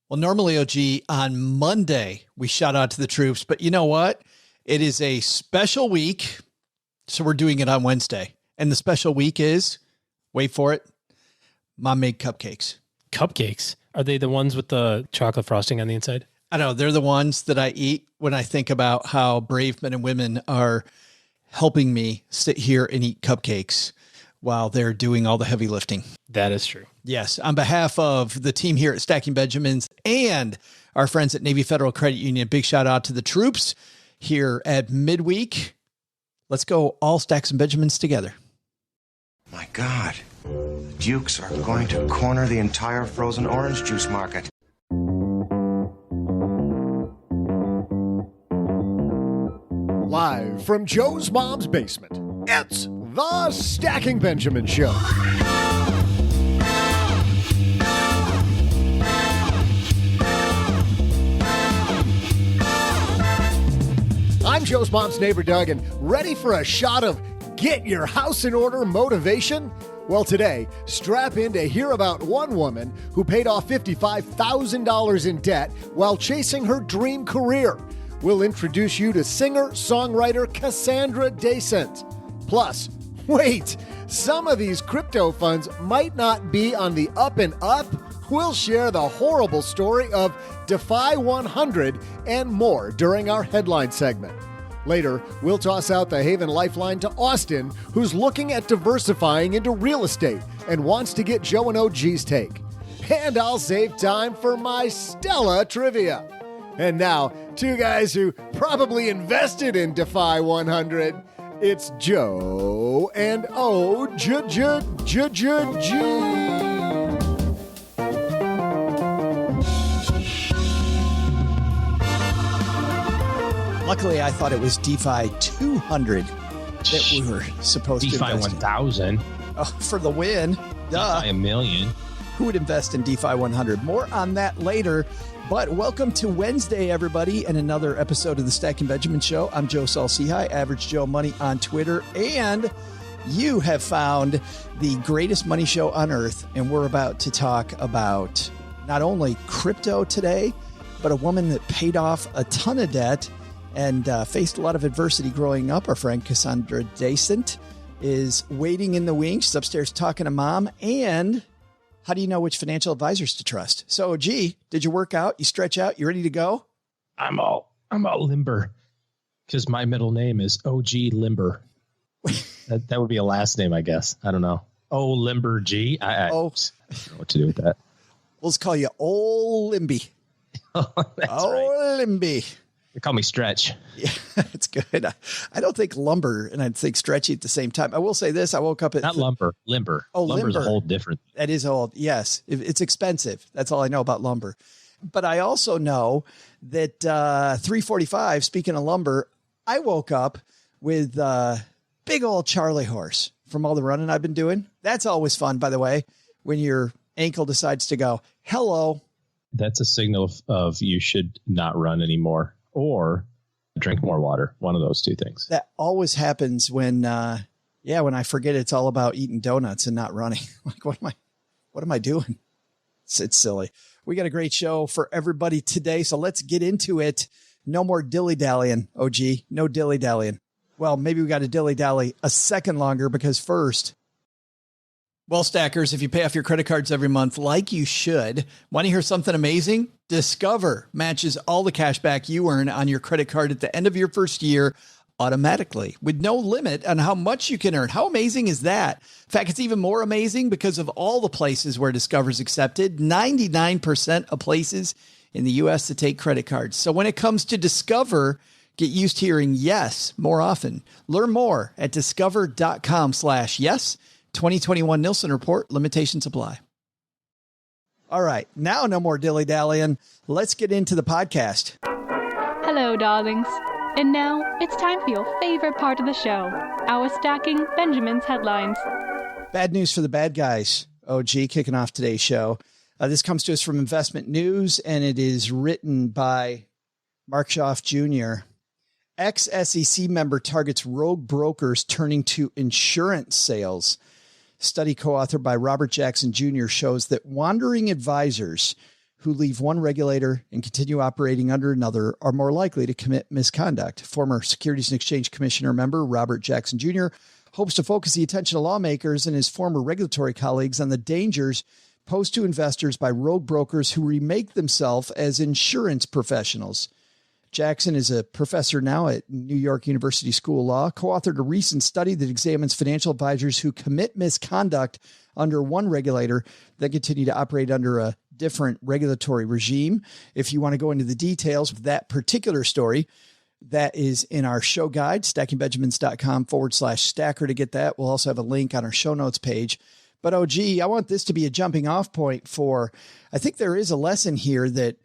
Well, normally, OG, on Monday, we shout out to the troops, but you know what? It is a special week, so we're doing it on Wednesday. And the special week is, wait for it, mom-made cupcakes. Cupcakes? Are they the ones with the chocolate frosting on the inside? I know. They're the ones that I eat when I think about how brave men and women are helping me sit here and eat cupcakes while they're doing all the heavy lifting. That is true. Yes. On behalf of the team here at Stacking Benjamins and our friends at Navy Federal Credit Union, big shout out to the troops here at midweek. Let's go all stack some Benjamins together. My God, the Dukes are going to corner the entire frozen orange juice market. Live from Joe's mom's basement, it's the Stacking Benjamin Show. I'm Joe's mom's neighbor, Doug, and ready for a shot of get your house in order motivation? Well, today, strap in to hear about one woman who paid off $55,000 in debt while chasing her dream career. We'll introduce you to singer-songwriter Kassandra Dasent. Plus, wait, some of these crypto funds might not be on the up and up. We'll share the horrible story of Defy 100 and more during our headline segment. Later, we'll toss out the Haven Lifeline to Austin, who's looking at diversifying into real estate and wants to get Joe and OG's take. And I'll save time for my Stella trivia. And now, two guys who probably invested in Defy 100. It's Joe and OG. Luckily, I thought it was DeFi 200 that we were supposed to invest DeFi 1000. Oh, for the win. Duh. DeFi 1,000,000. Who would invest in DeFi 100? More on that later. But welcome to Wednesday, everybody, and another episode of the Stacking Benjamin Show. I'm Joe Saul-Sehy, Average Joe Money on Twitter, and you have found the greatest money show on earth, and we're about to talk about not only crypto today, but a woman that paid off a ton of debt and faced a lot of adversity growing up. Our friend Kassandra Dasent is waiting in the wings. She's upstairs talking to mom. And how do you know which financial advisors to trust? So, gee, did you work out? You stretch out? You ready to go? I'm all limber because my middle name is OG Limber. that would be a last name, I guess. I don't know. Oh, Limber G. I don't know what to do with that. We'll just call you Old Limby. Oh, that's right. Limby. They call me Stretch. Yeah, it's good. I don't think lumber and I'd think stretchy at the same time. I will say this. I woke up at... Not lumber, limber. Oh, lumber's limber. a whole different... That is old. Yes. It's expensive. That's all I know about lumber. But I also know that 345, speaking of lumber, I woke up with big old Charlie horse from all the running I've been doing. That's always fun, by the way, when your ankle decides to go, hello. That's a signal of you should not run anymore. Or drink more water. One of those two things. That always happens when, when I forget it's all about eating donuts and not running. Like, what am I doing? It's silly. We got a great show for everybody today. So let's get into it. No more dilly-dallying, OG. No dilly-dallying. Well, maybe we got to dilly-dally a second longer because first... Well, stackers, if you pay off your credit cards every month like you should, want to hear something amazing? Discover matches all the cash back you earn on your credit card at the end of your first year automatically with no limit on how much you can earn. How amazing is that? In fact, it's even more amazing because of all the places where Discover's accepted, 99% of places in the U.S. to take credit cards. So when it comes to Discover, get used to hearing yes more often. Learn more at discover.com/yes. 2021 Nielsen Report, limitations apply. All right, now no more dilly-dallying. Let's get into the podcast. Hello, darlings. And now it's time for your favorite part of the show, our Stacking Benjamin's headlines. Bad news for the bad guys. OG kicking off today's show. This comes to us from Investment News, and it is written by Mark Schaaf Jr. Ex-SEC member targets rogue brokers turning to insurance sales. Study co-authored by Robert Jackson Jr. shows that wandering advisors who leave one regulator and continue operating under another are more likely to commit misconduct. Former Securities and Exchange Commissioner member Robert Jackson Jr. hopes to focus the attention of lawmakers and his former regulatory colleagues on the dangers posed to investors by rogue brokers who remake themselves as insurance professionals. Jackson is a professor now at New York University School of Law, co-authored a recent study that examines financial advisors who commit misconduct under one regulator that continue to operate under a different regulatory regime. If you want to go into the details of that particular story, that is in our show guide, stackingbenjamins.com/stacker to get that. We'll also have a link on our show notes page. But, OG, I want this to be a jumping off point for, I think there is a lesson here that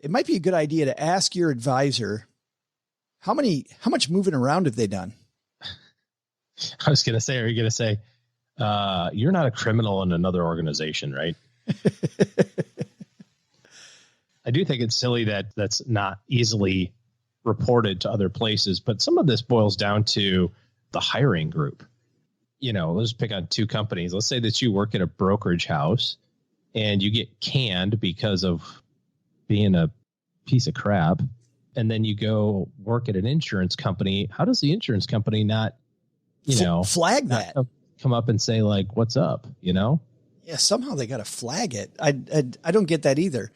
it might be a good idea to ask your advisor, how much moving around have they done? I was going to say, are you going to say, you're not a criminal in another organization, right? I do think it's silly that that's not easily reported to other places, but some of this boils down to the hiring group. You know, let's pick on two companies. Let's say that you work at a brokerage house and you get canned because of being a piece of crap. And then you go work at an insurance company. How does the insurance company not, flag that? Come up and say, like, what's up, Yeah, somehow they got to flag it. I don't get that either.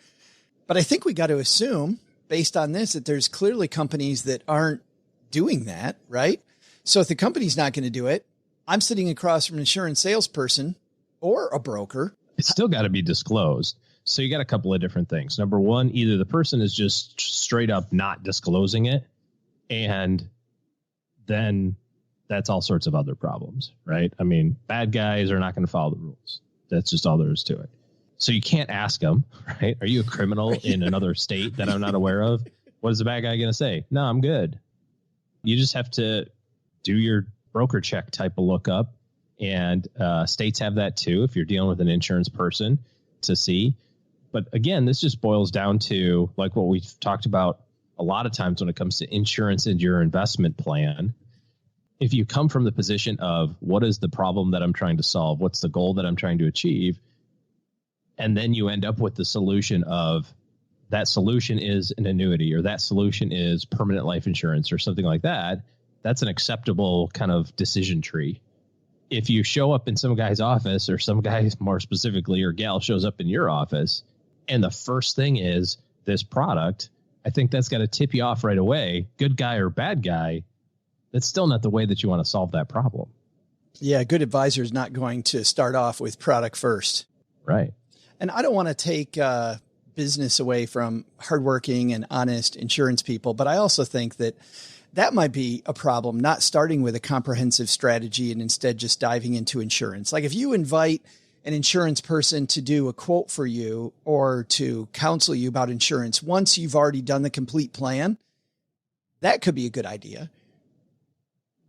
But I think we got to assume, based on this, that there's clearly companies that aren't doing that, right? So if the company's not going to do it, I'm sitting across from an insurance salesperson or a broker. It's still got to be disclosed. So you got a couple of different things. Number one, either the person is just straight up not disclosing it, and then that's all sorts of other problems, right? I mean, bad guys are not going to follow the rules. That's just all there is to it. So you can't ask them, right? Are you a criminal in another state that I'm not aware of? What is the bad guy going to say? No, I'm good. You just have to do your broker check type of lookup, and states have that too if you're dealing with an insurance person to see. But again, this just boils down to like what we've talked about a lot of times when it comes to insurance and your investment plan. If you come from the position of what is the problem that I'm trying to solve? What's the goal that I'm trying to achieve? And then you end up with the solution of that solution is an annuity, or that solution is permanent life insurance or something like that. That's an acceptable kind of decision tree. If you show up in some guy's office, or some guy more specifically, or gal shows up in your office, and the first thing is this product, I think that's got to tip you off right away. Good guy or bad guy, that's still not the way that you want to solve that problem. Yeah, a good advisor is not going to start off with product first. Right. And I don't want to take business away from hardworking and honest insurance people, but I also think that might be a problem, not starting with a comprehensive strategy and instead just diving into insurance. Like if you invite an insurance person to do a quote for you or to counsel you about insurance, once you've already done the complete plan, that could be a good idea.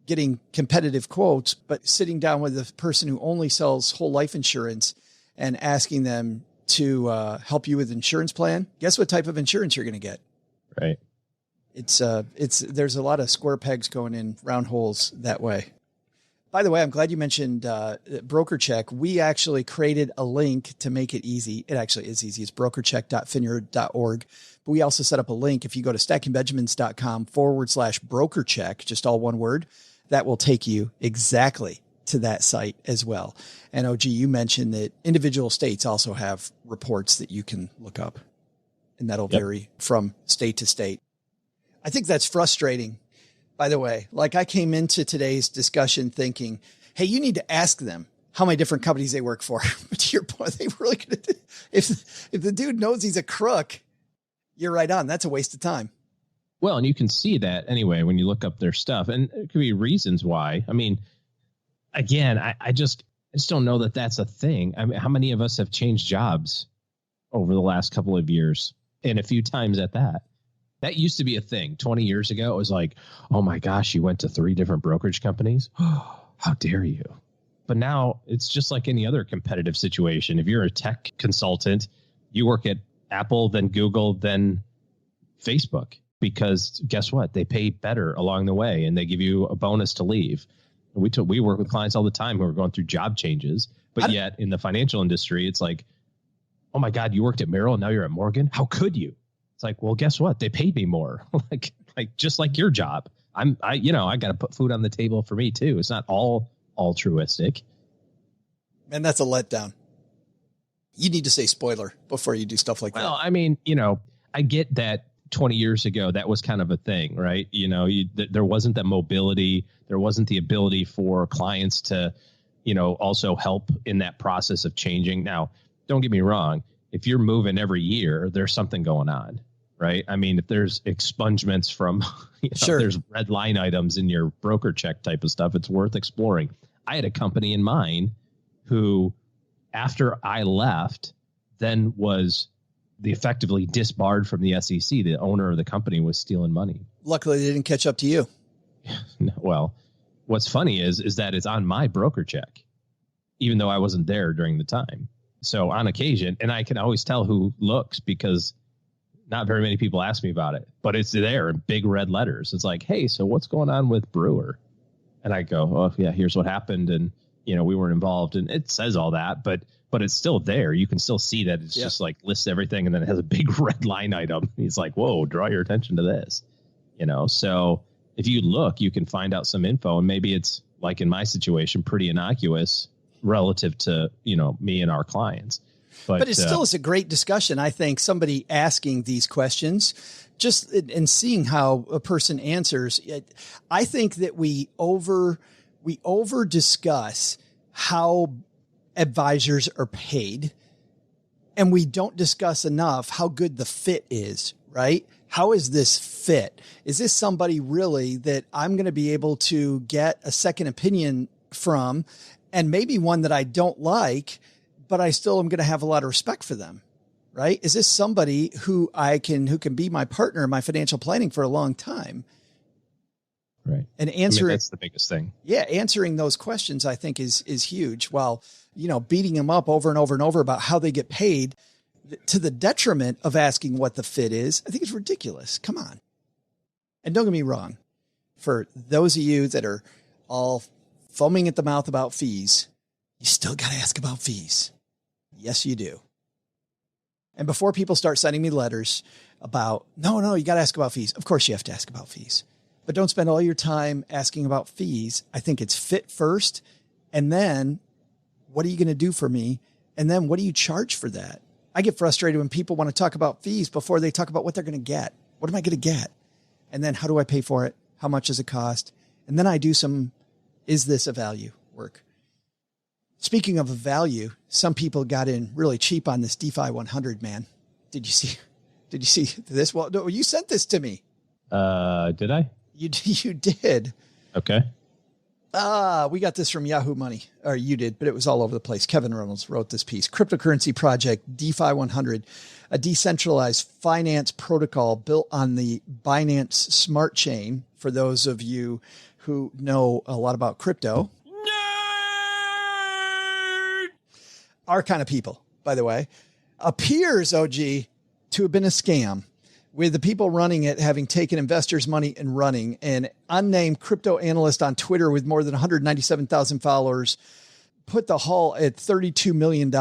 Getting competitive quotes, but sitting down with a person who only sells whole life insurance and asking them to help you with an insurance plan, guess what type of insurance you're going to get? Right. There's a lot of square pegs going in round holes that way. By the way, I'm glad you mentioned Broker Check. We actually created a link to make it easy. It actually is easy. It's brokercheck.finra.org. But we also set up a link. If you go to stackingbenjamins.com/broker check, just all one word, that will take you exactly to that site as well. And OG, you mentioned that individual states also have reports that you can look up, and that'll vary from state to state. I think that's frustrating, by the way. Like I came into today's discussion thinking, hey, you need to ask them how many different companies they work for. But to your point, they really could. If the dude knows he's a crook, you're right on. That's a waste of time. Well, and you can see that anyway when you look up their stuff, and it could be reasons why. I mean, again, I just don't know that that's a thing. I mean, how many of us have changed jobs over the last couple of years, and a few times at that? That used to be a thing 20 years ago. It was like, oh my gosh, you went to 3 different brokerage companies. How dare you? But now it's just like any other competitive situation. If you're a tech consultant, you work at Apple, then Google, then Facebook, because guess what? They pay better along the way and they give you a bonus to leave. We work with clients all the time who are going through job changes, but yet in the financial industry, it's like, oh my God, you worked at Merrill and now you're at Morgan. How could you? It's like, well, guess what? They paid me more. like just like your job. I got to put food on the table for me too. It's not all altruistic. And that's a letdown. You need to say spoiler before you do stuff like that. Well, I mean, I get that 20 years ago, that was kind of a thing, right? There wasn't that mobility. There wasn't the ability for clients to, also help in that process of changing. Now, don't get me wrong. If you're moving every year, there's something going on, right? I mean, if there's expungements from, sure, there's red line items in your broker check type of stuff, it's worth exploring. I had a company in mind who, after I left, then was effectively disbarred from the SEC. The owner of the company was stealing money. Luckily, they didn't catch up to you. Well, what's funny is that it's on my broker check, even though I wasn't there during the time. So on occasion, and I can always tell who looks because not very many people ask me about it, but it's there in big red letters. It's like, hey, so what's going on with Brewer? And I go, oh, yeah, here's what happened. And, we weren't involved. And it says all that, but it's still there. You can still see that it's just like lists everything. And then it has a big red line item. He's like, whoa, draw your attention to this, So if you look, you can find out some info, and maybe it's like in my situation, pretty innocuous relative to, me and our clients. But it still is a great discussion. I think somebody asking these questions just and seeing how a person answers. I think that we over discuss how advisors are paid, and we don't discuss enough how good the fit is, right? How is this fit? Is this somebody really that I'm going to be able to get a second opinion from, and maybe one that I don't like, but I still am going to have a lot of respect for them, right? Is this somebody who can be my partner in my financial planning for a long time? Right. And answering, that's the biggest thing. Yeah. Answering those questions, I think is huge. While, beating them up over and over and over about how they get paid to the detriment of asking what the fit is, I think it's ridiculous. Come on. And don't get me wrong, for those of you that are all foaming at the mouth about fees, you still got to ask about fees. Yes, you do. And before people start sending me letters about, no, you got to ask about fees. Of course you have to ask about fees, but don't spend all your time asking about fees. I think it's fit first. And then what are you going to do for me? And then what do you charge for that? I get frustrated when people want to talk about fees before they talk about what they're going to get. What am I going to get? And then how do I pay for it? How much does it cost? And then I do some, is this a value work? Speaking of a value, some people got in really cheap on this DeFi 100, man. Did you see this? Well, no, you sent this to me. Did I? You did. Okay. We got this from Yahoo Money, or you did, but it was all over the place. Kevin Reynolds wrote this piece. Cryptocurrency project DeFi 100, a decentralized finance protocol built on the Binance Smart Chain. For those of you who know a lot about crypto. Nerd! Our kind of people, by the way, appears, OG, to have been a scam, with the people running it having taken investors' money and running. An unnamed crypto analyst on Twitter with more than 197,000 followers put the haul at $32 million.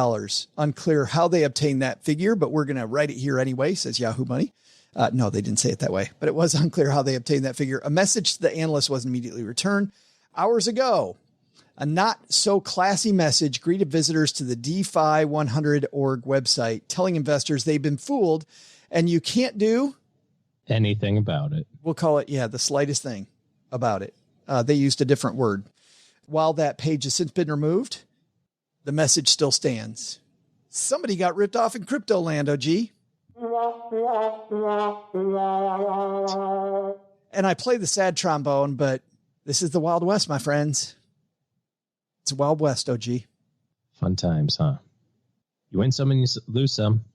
Unclear how they obtained that figure, but we're going to write it here anyway, says Yahoo Money. No, they didn't say it that way, but it was unclear how they obtained that figure. A message to the analyst was immediately returned. Hours ago, a not so classy message greeted visitors to the DeFi 100.org website, telling investors they've been fooled and you can't do anything about it. We'll call it, the slightest thing about it. They used a different word. While that page has since been removed, the message still stands. Somebody got ripped off in crypto land, OG. And I play the sad trombone, but this is the Wild West, my friends. It's Wild West, OG. Fun times, huh? You win some and you lose some.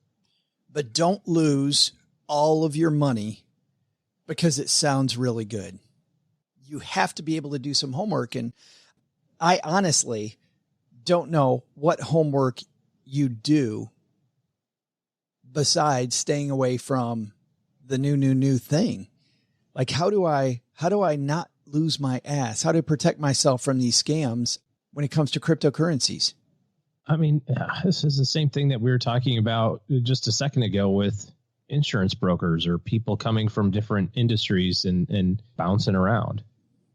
But don't lose all of your money because it sounds really good. You have to be able to do some homework. And I honestly don't know what homework you do besides staying away from the new thing. Like, how do I not lose my ass? How do I protect myself from these scams when it comes to cryptocurrencies? I mean, this is the same thing that we were talking about just a second ago with insurance brokers or people coming from different industries and bouncing around.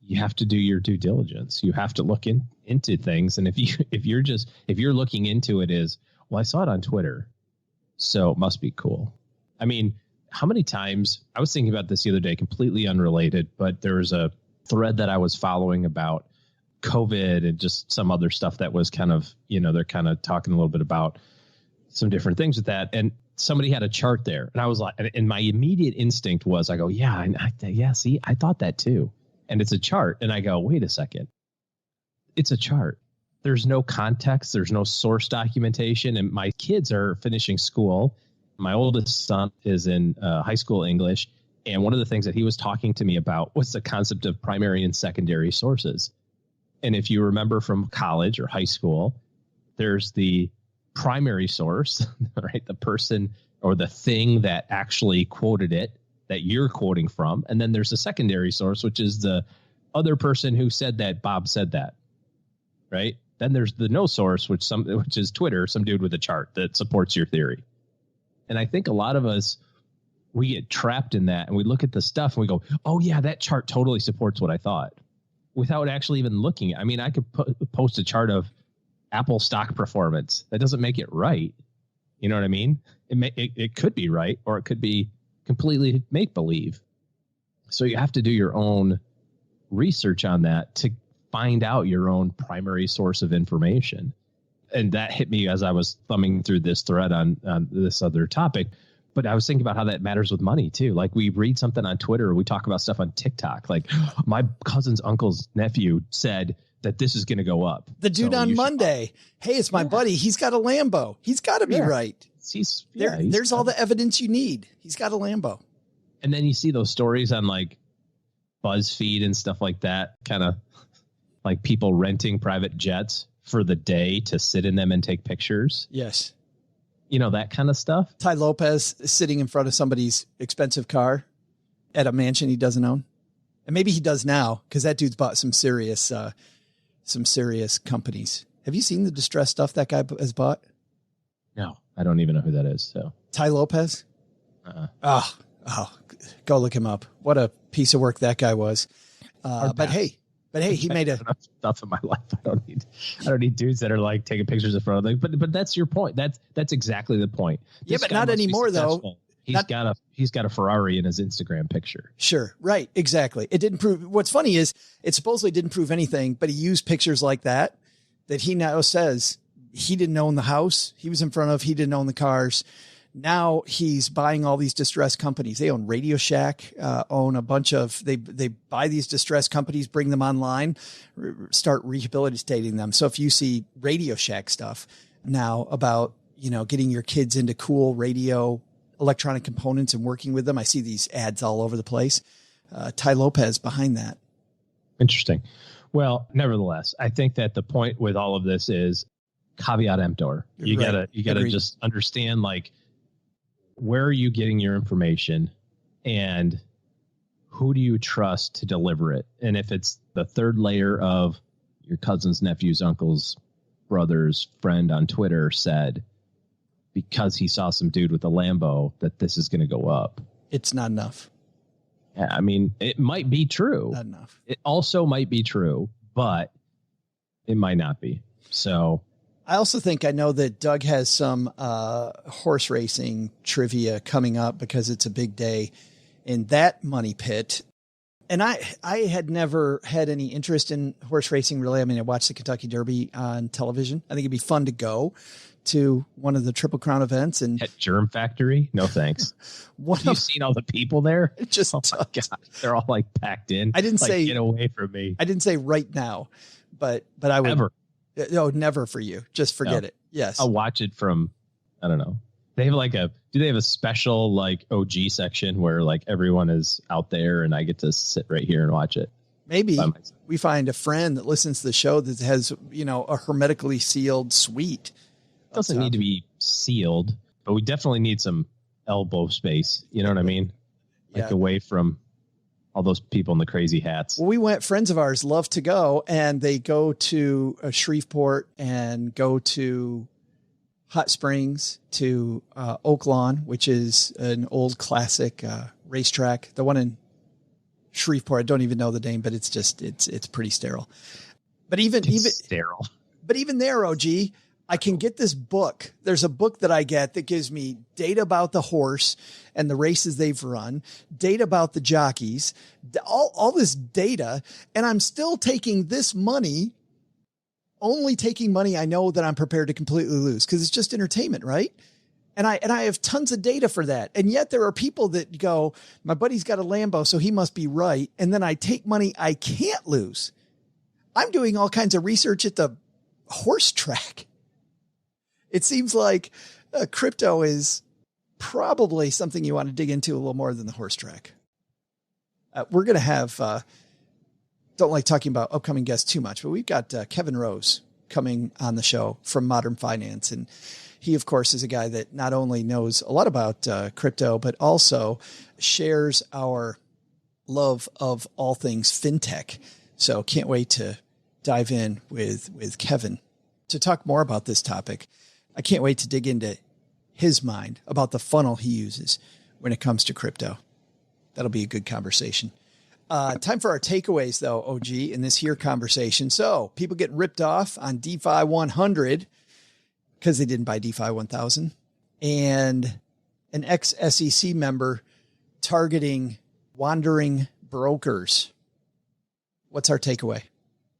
You have to do your due diligence. You have to look into things. And if you're looking into it as, well, I saw it on Twitter, so it must be cool. I mean, how many times, I was thinking about this the other day, completely unrelated, but there was a thread that I was following about COVID and just some other stuff that was kind of, they're kind of talking a little bit about some different things with that. And somebody had a chart there. And I was like, and my immediate instinct was, I go, see, I thought that too. And it's a chart. And I go, wait a second. It's a chart. There's no context. There's no source documentation. And my kids are finishing school. My oldest son is in high school English. And one of the things that he was talking to me about was the concept of primary and secondary sources. And if you remember from college or high school, there's the primary source, right? The person or the thing that actually quoted it that you're quoting from. And then there's a secondary source, which is the other person who said that Bob said that, right? Then there's the no source, which is Twitter, some dude with a chart that supports your theory. And I think a lot of us, we get trapped in that and we look at the stuff and we go, oh yeah, that chart totally supports what I thought, without actually even looking. I mean, I could post a chart of Apple stock performance. That doesn't make it right. You know what I mean? It could be right, or it could be completely make believe. So you have to do your own research on that to find out your own primary source of information. And that hit me as I was thumbing through this thread on this other topic. But I was thinking about how that matters with money too. Like we read something on Twitter, or we talk about stuff on TikTok. Like my cousin's uncle's nephew said that this is going to go up. The dude on Monday, hey, it's my buddy. He's got a Lambo. He's got to be right. There's all the evidence you need. He's got a Lambo. And then you see those stories on like BuzzFeed and stuff like that, kind of like people renting private jets for the day to sit in them and take pictures. Yes. That kind of stuff. Ty Lopez is sitting in front of somebody's expensive car at a mansion he doesn't own. And maybe he does now, because that dude's bought some serious companies. Have you seen the distressed stuff that guy has bought? No, I don't even know who that is. So Ty Lopez? Oh, go look him up. What a piece of work that guy was. But hey, he made enough stuff in my life. I don't need dudes that are like taking pictures in front of them. But that's your point. That's exactly the point. Yeah, but not anymore though. He's got a Ferrari in his Instagram picture. Sure. Right. Exactly. It didn't prove. What's funny is it supposedly didn't prove anything, but he used pictures like that he now says he didn't own the house he was in front of. He didn't own the cars. Now he's buying all these distressed companies. They own Radio Shack, own a bunch of, they buy these distressed companies, bring them online, start rehabilitating them. So if you see Radio Shack stuff now about, getting your kids into cool radio electronic components and working with them, I see these ads all over the place. Ty Lopez behind that. Interesting. Well, nevertheless, I think that the point with all of this is caveat emptor. You gotta just understand, like, where are you getting your information and who do you trust to deliver it? And if it's the third layer of your cousin's, nephew's, uncle's, brother's friend on Twitter said, because he saw some dude with a Lambo, that this is going to go up. It's not enough. Yeah, I mean, it might be true. Not enough. It also might be true, but it might not be. So I also think I know that Doug has some horse racing trivia coming up because it's a big day in that money pit. And I had never had any interest in horse racing, really. I mean, I watched the Kentucky Derby on television. I think it'd be fun to go to one of the Triple Crown events. And at Germ Factory? No, thanks. Have you seen all the people there? It just, oh my God, they're all like packed in. I didn't say get away from me. I didn't say right now, but I would never. No, never for you. Just forget it. Yes. I'll watch it from, I don't know. They have do they have a special like OG section where like everyone is out there and I get to sit right here and watch it? Maybe we find a friend that listens to the show that has, a hermetically sealed suite. It doesn't need to be sealed, but we definitely need some elbow space. You know what I mean? Like away from All those people in the crazy hats. Well, friends of ours love to go, and they go to Shreveport and go to Hot Springs, to Oaklawn, which is an old classic racetrack. The one in Shreveport, I don't even know the name, but it's pretty sterile. But even sterile. But even there, OG, I can get this book. There's a book that I get that gives me data about the horse and the races they've run, data about the jockeys, all this data, and I'm still taking this money. Only taking money I know that I'm prepared to completely lose because it's just entertainment, right? And I have tons of data for that. And yet there are people that go, my buddy's got a Lambo, so he must be right. And then I take money I can't lose. I'm doing all kinds of research at the horse track. It seems like crypto is probably something you want to dig into a little more than the horse track. We're going to have... don't like talking about upcoming guests too much, but we've got Kevin Rose coming on the show from Modern Finance. And he, of course, is a guy that not only knows a lot about crypto, but also shares our love of all things fintech. So can't wait to dive in with Kevin to talk more about this topic. I can't wait to dig into his mind about the funnel he uses when it comes to crypto. That'll be a good conversation. Time for our takeaways, though, OG, in this here conversation. So people getting ripped off on DeFi 100 because they didn't buy DeFi 1000, and an ex-SEC member targeting wandering brokers. What's our takeaway?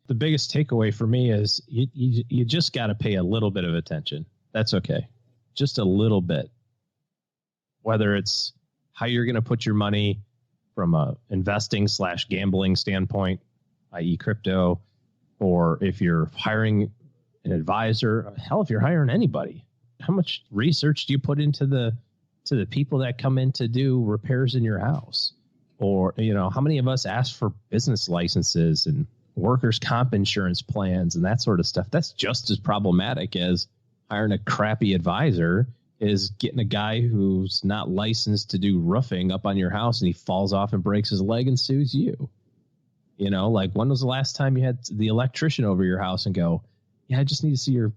The biggest takeaway for me is you just got to pay a little bit of attention. That's okay. Just a little bit. Whether it's how you're going to put your money from a investing / gambling standpoint, i.e. crypto, or if you're hiring an advisor, hell, if you're hiring anybody, how much research do you put into the people that come in to do repairs in your house? Or, how many of us ask for business licenses and workers' comp insurance plans and that sort of stuff? That's just as problematic as hiring a crappy advisor is getting a guy who's not licensed to do roofing up on your house and he falls off and breaks his leg and sues you. Like, when was the last time you had the electrician over your house and go, yeah, I just need to see your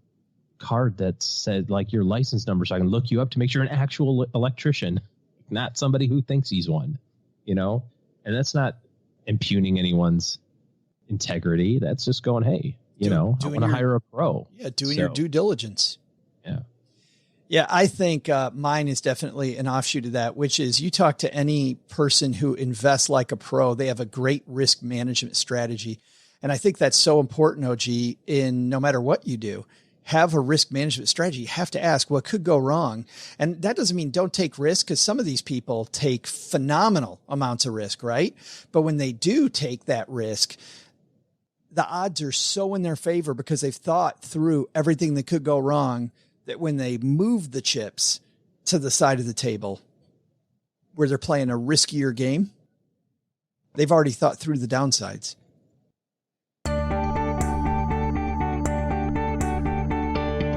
card that said like your license number so I can look you up to make sure you're an actual electrician, not somebody who thinks he's one, and that's not impugning anyone's integrity. That's just going, hey, I want to hire a pro. Yeah. Doing your due diligence. Yeah. Yeah, I think mine is definitely an offshoot of that, which is you talk to any person who invests like a pro, they have a great risk management strategy. And I think that's so important, OG, in no matter what you do, have a risk management strategy. You have to ask what could go wrong. And that doesn't mean don't take risk, because some of these people take phenomenal amounts of risk, right? But when they do take that risk, the odds are so in their favor because they've thought through everything that could go wrong, that when they move the chips to the side of the table where they're playing a riskier game, they've already thought through the downsides.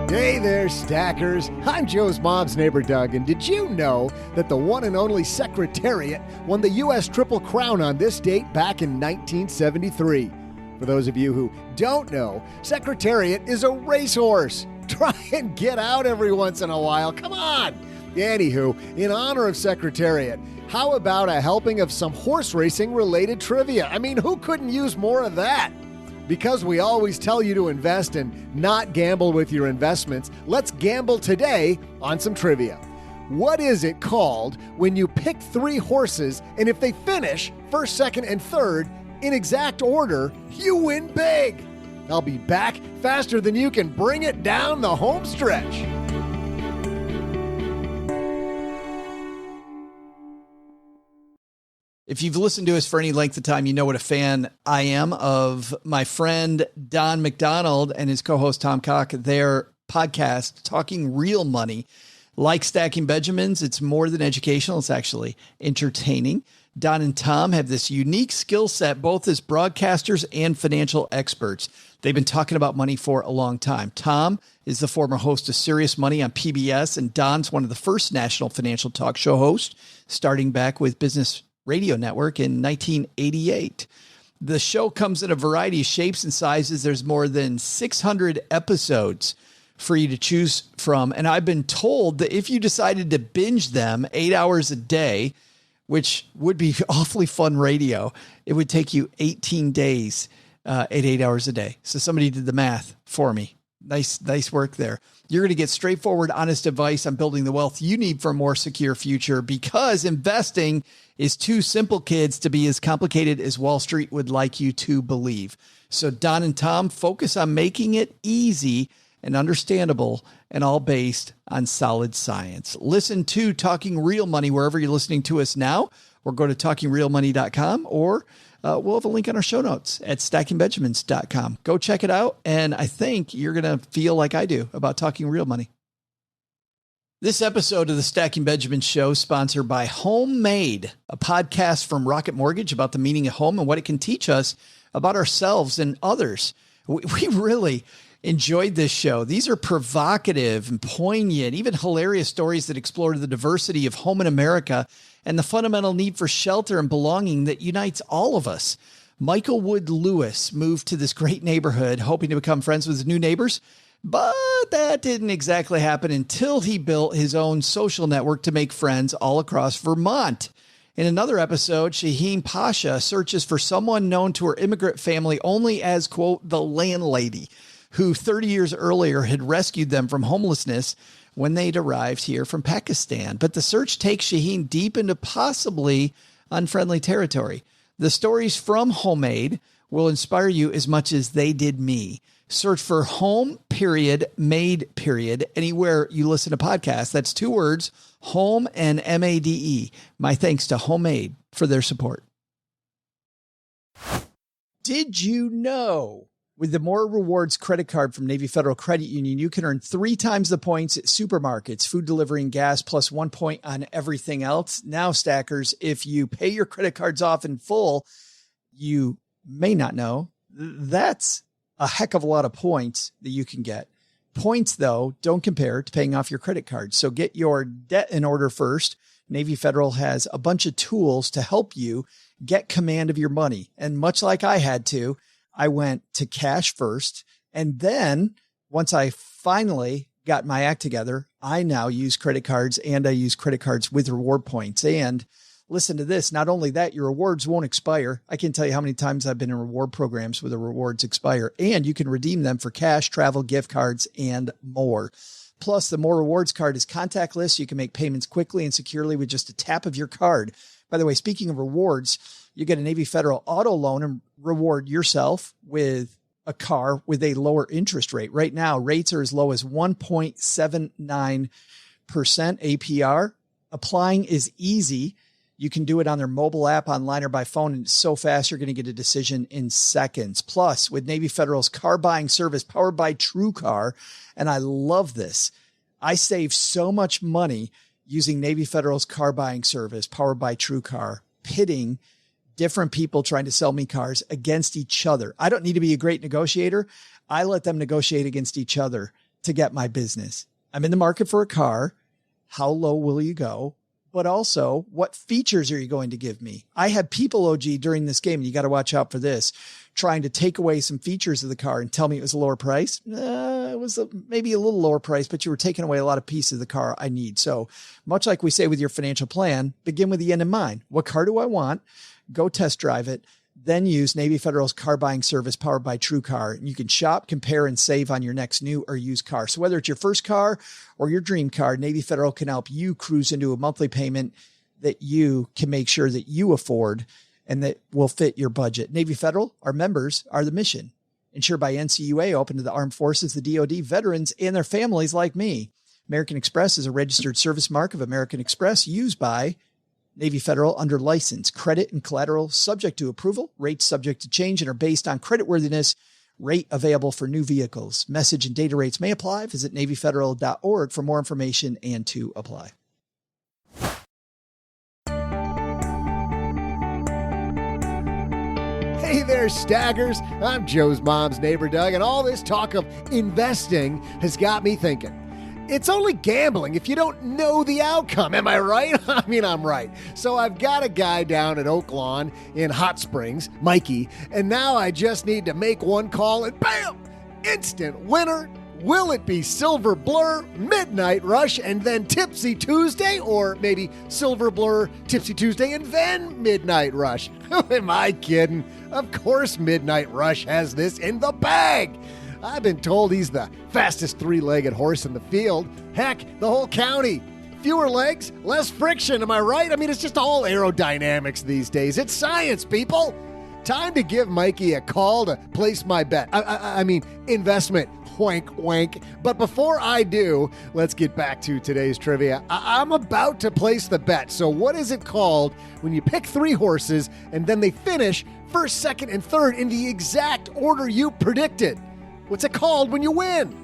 Hey there, stackers. I'm Joe's mom's neighbor, Doug, and did you know that the one and only Secretariat won the U.S. Triple Crown on this date back in 1973? For those of you who don't know, Secretariat is a racehorse. Try and get out every once in a while. Come on. Anywho, in honor of Secretariat, how about a helping of some horse racing related trivia? I mean, who couldn't use more of that? Because we always tell you to invest and not gamble with your investments, let's gamble today on some trivia. What is it called when you pick 3 horses and if they finish first, second, and third in exact order, you win big? I'll be back faster than you can bring it down the home stretch. If you've listened to us for any length of time, you know what a fan I am of my friend Don McDonald and his co-host Tom Cock, their podcast, Talking Real Money. Like Stacking Benjamins, it's more than educational. It's actually entertaining. Don and Tom have this unique skill set, both as broadcasters and financial experts. They've been talking about money for a long time. Tom is the former host of Serious Money on PBS, and Don's one of the first national financial talk show hosts, starting back with Business radio network in 1988. The show comes in a variety of shapes and sizes. There's more than 600 episodes for you to choose from. And I've been told that if you decided to binge them 8 hours a day, which would be awfully fun radio, it would take you 18 days at 8 hours a day. So somebody did the math for me. Nice work there. You're going to get straightforward, honest advice on building the wealth you need for a more secure future, because investing is too simple, kids, to be as complicated as Wall Street would like you to believe. So Don and Tom focus on making it easy and understandable, and all based on solid science. Listen to Talking Real Money wherever you're listening to us now, or go to talkingrealmoney.com, or we'll have a link on our show notes at stackingbenjamins.com. Go check it out, and I think you're going to feel like I do about talking real money. This episode of the Stacking Benjamins Show is sponsored by Homemade, a podcast from Rocket Mortgage about the meaning of home and what it can teach us about ourselves and others. We really enjoyed this show. These are provocative and poignant, even hilarious stories that explore the diversity of home in America and the fundamental need for shelter and belonging that unites all of us. Michael Wood Lewis moved to this great neighborhood hoping to become friends with his new neighbors, but that didn't exactly happen until he built his own social network to make friends all across Vermont. In another episode, Shaheen Pasha searches for someone known to her immigrant family only as, quote, the landlady, who 30 years earlier had rescued them from homelessness when they'd arrived here from Pakistan. But the search takes Shaheen deep into possibly unfriendly territory. The stories from Homemade will inspire you as much as they did me. Search for Home.Made. Anywhere you listen to podcasts. That's 2 words, Home and MADE. My thanks to Homemade for their support. Did you know? With the More Rewards credit card from Navy Federal Credit Union, you can earn 3 times the points at supermarkets, food delivery, and gas, plus 1 point on everything else. Now, stackers, if you pay your credit cards off in full, you may not know, that's a heck of a lot of points that you can get. Points, though, don't compare to paying off your credit card. So get your debt in order first. Navy Federal has a bunch of tools to help you get command of your money. And much like I had to, I went to cash first. And then once I finally got my act together, I now use credit cards, and I use credit cards with reward points. And listen to this. Not only that, your rewards won't expire. I can tell you how many times I've been in reward programs where the rewards expire, and you can redeem them for cash, travel, gift cards, and more. Plus, the More Rewards card is contactless. You can make payments quickly and securely with just a tap of your card. By the way, speaking of rewards, you get a Navy Federal auto loan and reward yourself with a car with a lower interest rate. Right now, rates are as low as 1.79% APR. Applying is easy. You can do it on their mobile app, online, or by phone. And it's so fast, you're going to get a decision in seconds. Plus, with Navy Federal's car buying service powered by TrueCar, and I love this, I save so much money using Navy Federal's car buying service powered by TrueCar, pitting different people trying to sell me cars against each other. I don't need to be a great negotiator. I let them negotiate against each other to get my business. I'm in the market for a car. How low will you go? But also, what features are you going to give me? I had people, OG, during this game, and you got to watch out for this, trying to take away some features of the car and tell me it was a lower price. It was maybe a little lower price, but you were taking away a lot of pieces of the car I need. So much like we say with your financial plan, begin with the end in mind. What car do I want? Go test drive it. Then use Navy Federal's car buying service powered by TrueCar. And you can shop, compare, and save on your next new or used car. So whether it's your first car or your dream car, Navy Federal can help you cruise into a monthly payment that you can make sure that you afford and that will fit your budget. Navy Federal, our members, are the mission. Insured by NCUA, open to the armed forces, the DoD, veterans, and their families like me. American Express is a registered service mark of American Express used by Navy Federal under license. Credit and collateral subject to approval. Rates subject to change and are based on creditworthiness. Rate available for new vehicles. Message and data rates may apply. Visit NavyFederal.org for more information and to apply. Hey there, Staggers. I'm Joe's mom's neighbor, Doug, and all this talk of investing has got me thinking. It's only gambling if you don't know the outcome. Am I right? I mean, I'm right. So I've got a guy down at Oak Lawn in Hot Springs, Mikey, and now I just need to make one call and bam! Instant winner. Will it be Silver Blur, Midnight Rush, and then Tipsy Tuesday? Or maybe Silver Blur, Tipsy Tuesday, and then Midnight Rush? Who am I kidding? Of course Midnight Rush has this in the bag. I've been told he's the fastest three-legged horse in the field. Heck, the whole county. Fewer legs, less friction, am I right? I mean, it's just all aerodynamics these days. It's science, people. Time to give Mikey a call to place my bet. I mean, investment. Wank, wank. But before I do, let's get back to today's trivia. I'm about to place the bet. So what is it called when you pick three horses and then they finish first, second, and third in the exact order you predicted? What's it called when you win?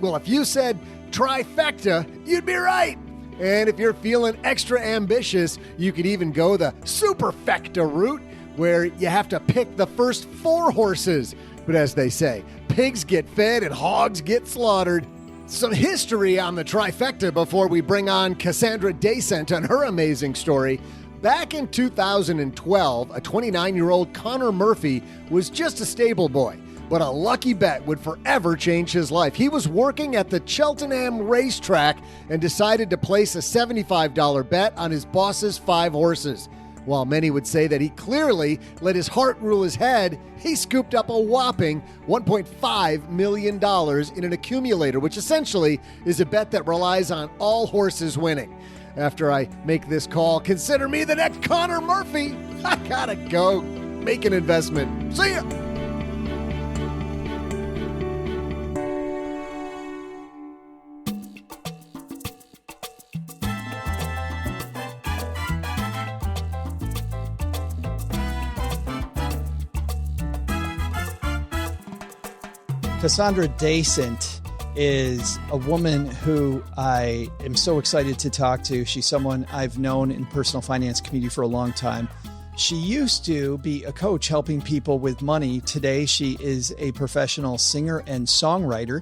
Well, if you said trifecta, you'd be right. And if you're feeling extra ambitious, you could even go the superfecta route, where you have to pick the first four horses. But as they say, pigs get fed and hogs get slaughtered. Some history on the trifecta before we bring on Kassandra Dasent and her amazing story. Back in 2012, a 29-year-old Connor Murphy was just a stable boy, but a lucky bet would forever change his life. He was working at the Cheltenham racetrack and decided to place a $75 bet on his boss's 5 horses. While many would say that he clearly let his heart rule his head, he scooped up a whopping $1.5 million in an accumulator, which essentially is a bet that relies on all horses winning. After I make this call, consider me the next Connor Murphy. I gotta go make an investment. See ya! Kassandra Dasent is a woman who I am so excited to talk to. She's someone I've known in personal finance community for a long time. She used to be a coach helping people with money. Today, she is a professional singer and songwriter.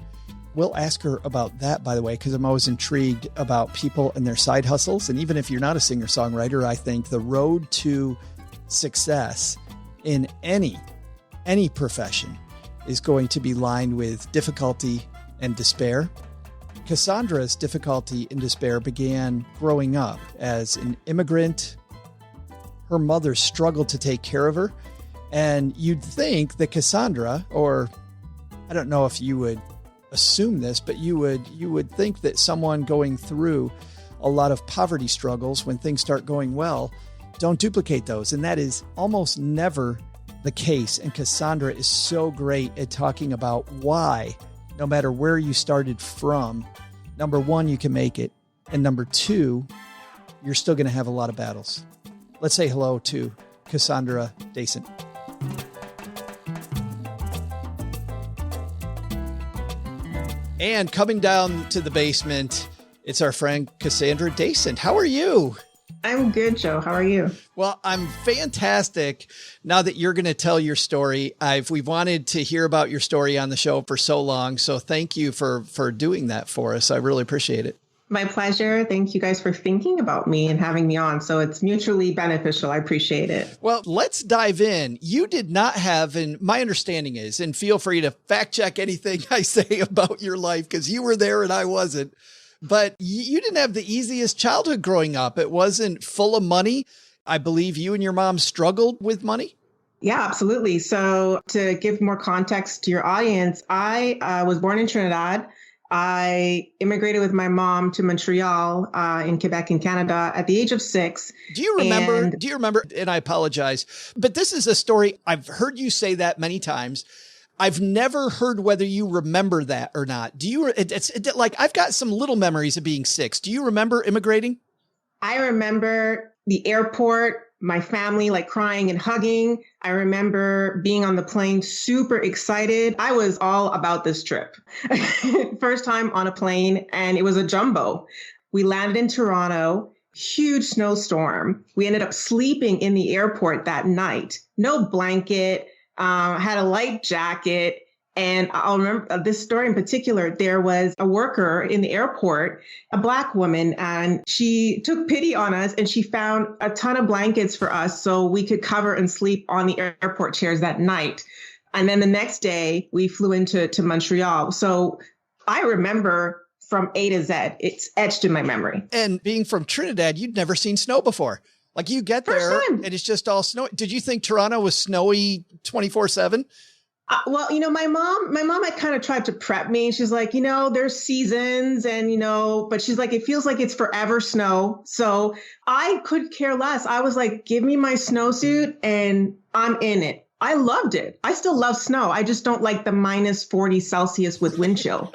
We'll ask her about that, by the way, because I'm always intrigued about people and their side hustles. And even if you're not a singer-songwriter, I think the road to success in any profession is going to be lined with difficulty and despair. Kassandra's difficulty and despair began growing up as an immigrant. Her mother struggled to take care of her. And you'd think that Kassandra, or I don't know if you would assume this, but you would think that someone going through a lot of poverty struggles, when things start going well, don't duplicate those. And that is almost never the case. And Kassandra is so great at talking about why, no matter where you started from, number one, you can make it. And number two, you're still going to have a lot of battles. Let's say hello to Kassandra Dasent. And coming down to the basement, it's our friend Kassandra Dasent. How are you? I'm good, Joe. How are you? Well, I'm fantastic. Now that you're going to tell your story, we've wanted to hear about your story on the show for so long. So thank you for doing that for us. I really appreciate it. My pleasure. Thank you guys for thinking about me and having me on. So it's mutually beneficial. I appreciate it. Well, let's dive in. You did not have, and my understanding is, and feel free to fact check anything I say about your life, because you were there and I wasn't. But you didn't have the easiest childhood growing up. It wasn't full of money. I believe you and your mom struggled with money. Yeah, absolutely. So to give more context to your audience, I was born in Trinidad. I immigrated with my mom to Montreal in Quebec in Canada at the age of 6. Do you remember? And I apologize, but this is a story. I've heard you say that many times. I've never heard whether you remember that or not. Do you? Like, I've got some little memories of being 6. Do you remember immigrating? I remember the airport, my family like crying and hugging. I remember being on the plane, super excited. I was all about this trip. First time on a plane, and it was a jumbo. We landed in Toronto, huge snowstorm. We ended up sleeping in the airport that night. No blanket. Had a light jacket, And I'll remember this story in particular. There was a worker in the airport, a Black woman, and she took pity on us and she found a ton of blankets for us so we could cover and sleep on the airport chairs that night. And then the next day we flew into Montreal. So I remember from A to Z, it's etched in my memory. And being from Trinidad, you'd never seen snow before. Like you get there and it's just all snowy. Did you think Toronto was snowy 24/7? Well, my mom had kind of tried to prep me. She's like, there's seasons and, but she's like, it feels like it's forever snow. So I could care less. I was like, give me my snowsuit and I'm in it. I loved it. I still love snow. I just don't like the minus 40 Celsius with wind chill.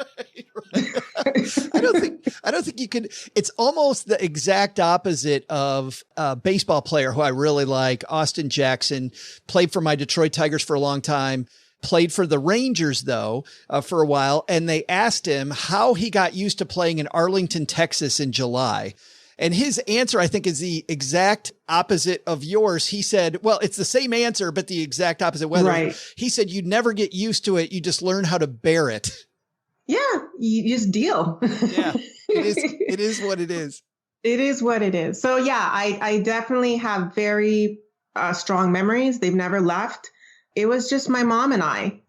I don't think you could. It's almost the exact opposite of a baseball player who I really like, Austin Jackson, played for my Detroit Tigers for a long time. Played for the Rangers, though, for a while. And they asked him how he got used to playing in Arlington, Texas in July. And his answer, I think, is the exact opposite of yours. He said, well, it's the same answer, but the exact opposite weather. Right. He said, you never get used to it. You just learn how to bear it. Yeah, you just deal. Yeah, it is what it is. It is what it is. So, yeah, I definitely have very strong memories. They've never left. It was just my mom and I.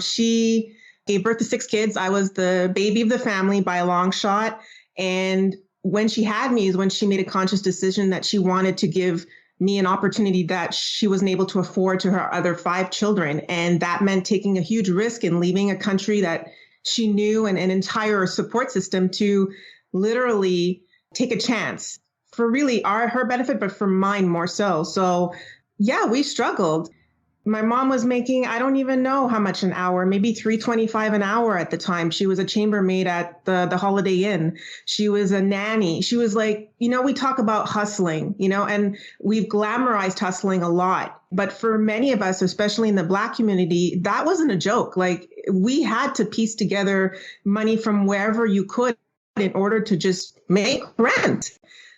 She gave birth to 6 kids. I was the baby of the family by a long shot. And when she had me is when she made a conscious decision that she wanted to give me an opportunity that she wasn't able to afford to her other 5 children. And that meant taking a huge risk and leaving a country that she knew and an entire support system to literally take a chance for really her benefit, but for mine more so. So yeah, we struggled. My mom was making, I don't even know how much an hour, maybe $3.25 an hour at the time. She was a chambermaid at the Holiday Inn. She was a nanny. She was like, we talk about hustling, and we've glamorized hustling a lot. But for many of us, especially in the Black community, that wasn't a joke. Like we had to piece together money from wherever you could in order to just make rent.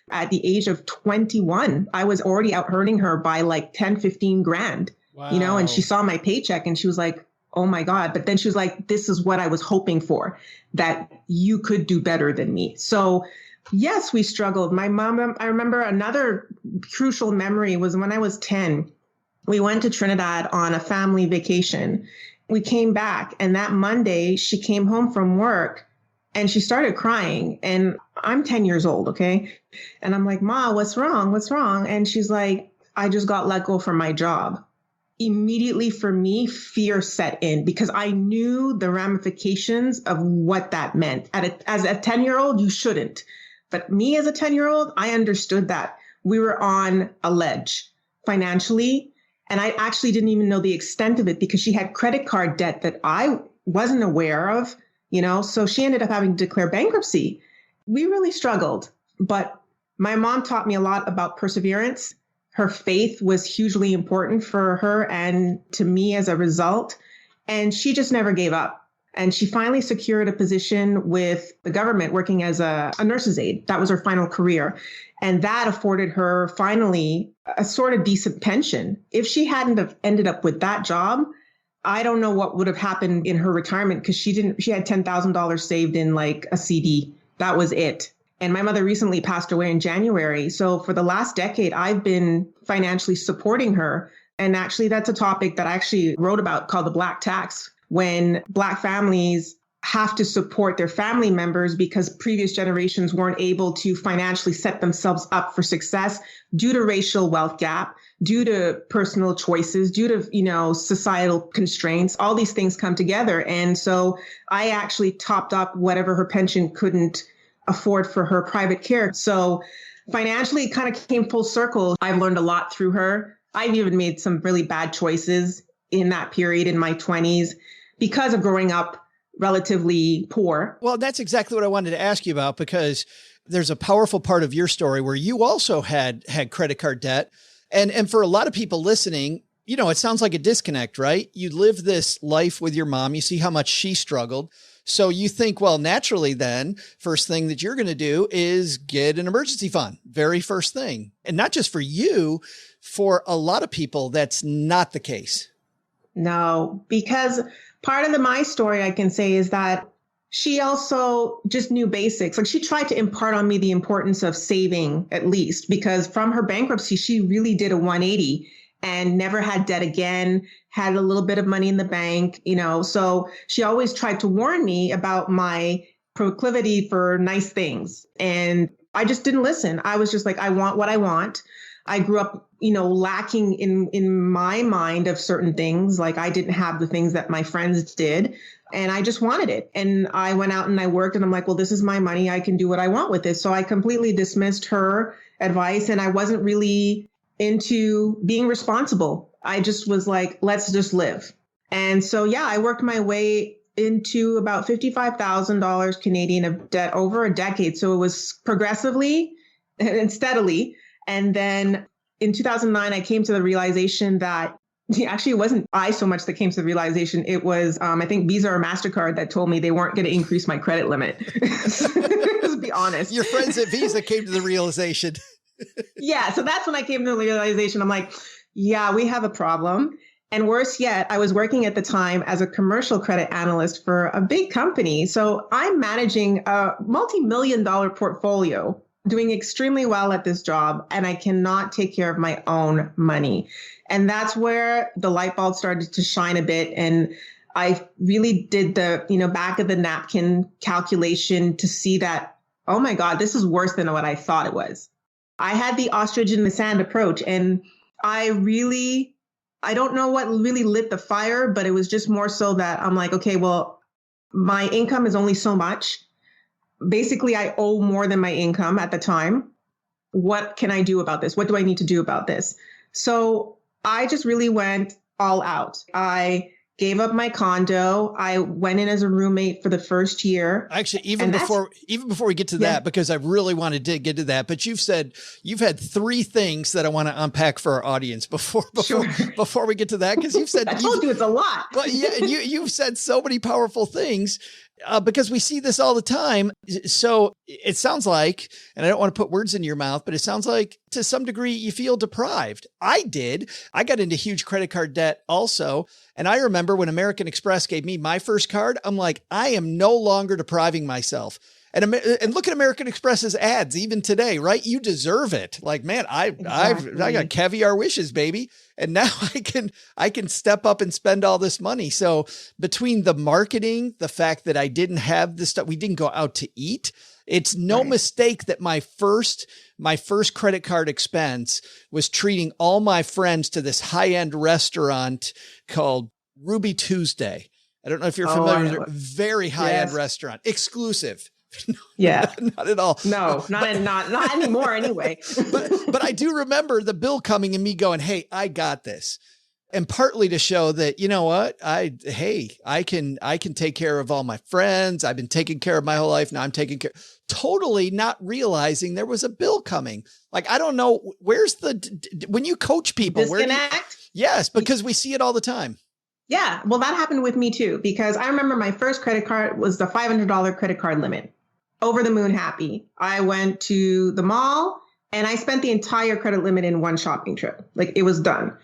At the age of 21, I was already out earning her by like 10, 15 grand. Wow. And she saw my paycheck and she was like, oh my God. But then she was like, this is what I was hoping for, that you could do better than me. So yes, we struggled. My mom, I remember another crucial memory was when I was 10, we went to Trinidad on a family vacation. We came back and that Monday she came home from work and she started crying and I'm 10 years old. Okay. And I'm like, Ma, what's wrong? What's wrong? And she's like, I just got let go from my job. Immediately for me, fear set in because I knew the ramifications of what that meant. As a 10-year-old, you shouldn't. But me as a 10-year-old, I understood that we were on a ledge financially. And I actually didn't even know the extent of it because she had credit card debt that I wasn't aware of, so she ended up having to declare bankruptcy. We really struggled. But my mom taught me a lot about perseverance. Her faith was hugely important for her and to me as a result. And she just never gave up. And she finally secured a position with the government working as a nurse's aide. That was her final career. And that afforded her finally a sort of decent pension. If she hadn't have ended up with that job, I don't know what would have happened in her retirement because she had $10,000 saved in like a CD. That was it. And my mother recently passed away in January. So for the last decade, I've been financially supporting her. And actually, that's a topic that I actually wrote about called the Black tax, when Black families have to support their family members because previous generations weren't able to financially set themselves up for success due to racial wealth gap, due to personal choices, due to, societal constraints. All these things come together. And so I actually topped up whatever her pension couldn't afford for her private care. So financially, it kind of came full circle. I've learned a lot through her. I've even made some really bad choices in that period in my 20s because of growing up relatively poor. Well, that's exactly what I wanted to ask you about, because there's a powerful part of your story where you also had credit card debt. And for a lot of people listening, it sounds like a disconnect, right? You live this life with your mom. You see how much she struggled. So you think, well, naturally then, first thing that you're going to do is get an emergency fund. Very first thing. And not just for you, for a lot of people, that's not the case. no, because part of my story I can say is that she also just knew basics. Like she tried to impart on me the importance of saving at least, because from her bankruptcy, she really did a 180 and never had debt again, had a little bit of money in the bank, so she always tried to warn me about my proclivity for nice things. And I just didn't listen. I was just like, I want what I want. I grew up, lacking in my mind of certain things. Like I didn't have the things that my friends did. And I just wanted it. And I went out and I worked and I'm like, well, this is my money. I can do what I want with it. So I completely dismissed her advice and I wasn't really into being responsible. I just was like, let's just live. And so, yeah, I worked my way into about $55,000 Canadian of debt over a decade. So it was progressively and steadily. And then in 2009, I came to the realization that actually, it wasn't I so much that came to the realization. It was, I think, Visa or MasterCard that told me they weren't going to increase my credit limit. To be honest. Your friends at Visa came to the realization. Yeah. So that's when I came to the realization. I'm like, yeah, we have a problem. And worse yet, I was working at the time as a commercial credit analyst for a big company. So I'm managing a multi-million-dollar portfolio, doing extremely well at this job, and I cannot take care of my own money. And that's where the light bulb started to shine a bit. And I really did the, back of the napkin calculation to see that, oh my God, this is worse than what I thought it was. I had the ostrich in the sand approach, and I don't know what really lit the fire, but it was just more so that I'm like, okay, well, my income is only so much. Basically, I owe more than my income at the time. What can I do about this? What do I need to do about this? So I just really went all out. I gave up my condo. I went in as a roommate for the first year. Actually, even before we get to that, because I really wanted to get to that, but you've said you've had three things that I want to unpack for our audience before we get to that, because you've said I told you it's a lot. Well, yeah, and you've said so many powerful things. Because we see this all the time. So it sounds like, and I don't want to put words in your mouth, but it sounds like to some degree you feel deprived. I did. I got into huge credit card debt also. And I remember when American Express gave me my first card, I'm like, I am no longer depriving myself. And look at American Express's ads even today, right? You deserve it. Like, man, I got caviar wishes, baby. And now I can step up and spend all this money. So between the marketing, the fact that I didn't have this stuff, we didn't go out to eat. It's no mistake that my first credit card expense was treating all my friends to this high-end restaurant called Ruby Tuesday. I don't know if you're familiar with it. Very high-end restaurant, exclusive. Yeah, not at all. No, not anymore anyway. but I do remember the bill coming and me going, hey, I got this. And partly to show that, you know what, I can take care of all my friends. I've been taking care of my whole life. Now I'm taking care, totally not realizing there was a bill coming. Like, I don't know, where's when you coach people, disconnect? Yes, because we see it all the time. Yeah. Well, that happened with me too, because I remember my first credit card was the $500 credit card limit. Over the moon happy. I went to the mall and I spent the entire credit limit in one shopping trip. Like, it was done.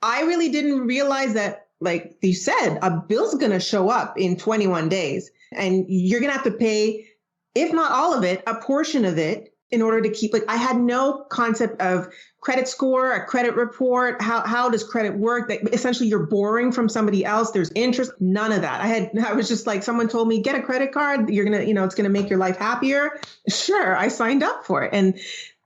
I really didn't realize that, like you said, a bill's going to show up in 21 days and you're going to have to pay, if not all of it, a portion of it in order to keep, like, I had no concept of credit score, a credit report. How does credit work? That essentially you're borrowing from somebody else. There's interest, none of that. I was just like, someone told me, get a credit card. You're going to, it's going to make your life happier. Sure. I signed up for it. And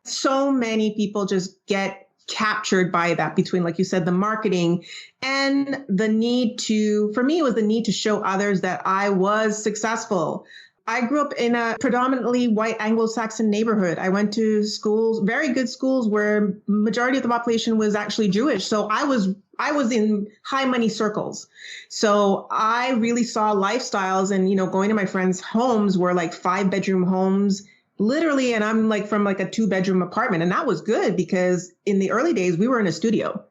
so many people just get captured by that, between, like you said, the marketing and the need to, for me, it was the need to show others that I was successful. I grew up in a predominantly white Anglo-Saxon neighborhood. I went to schools, very good schools, where majority of the population was actually Jewish. So I was in high money circles. So I really saw lifestyles and, going to my friends' homes were like 5-bedroom homes, literally. And I'm like from like a 2-bedroom apartment. And that was good because in the early days, we were in a studio.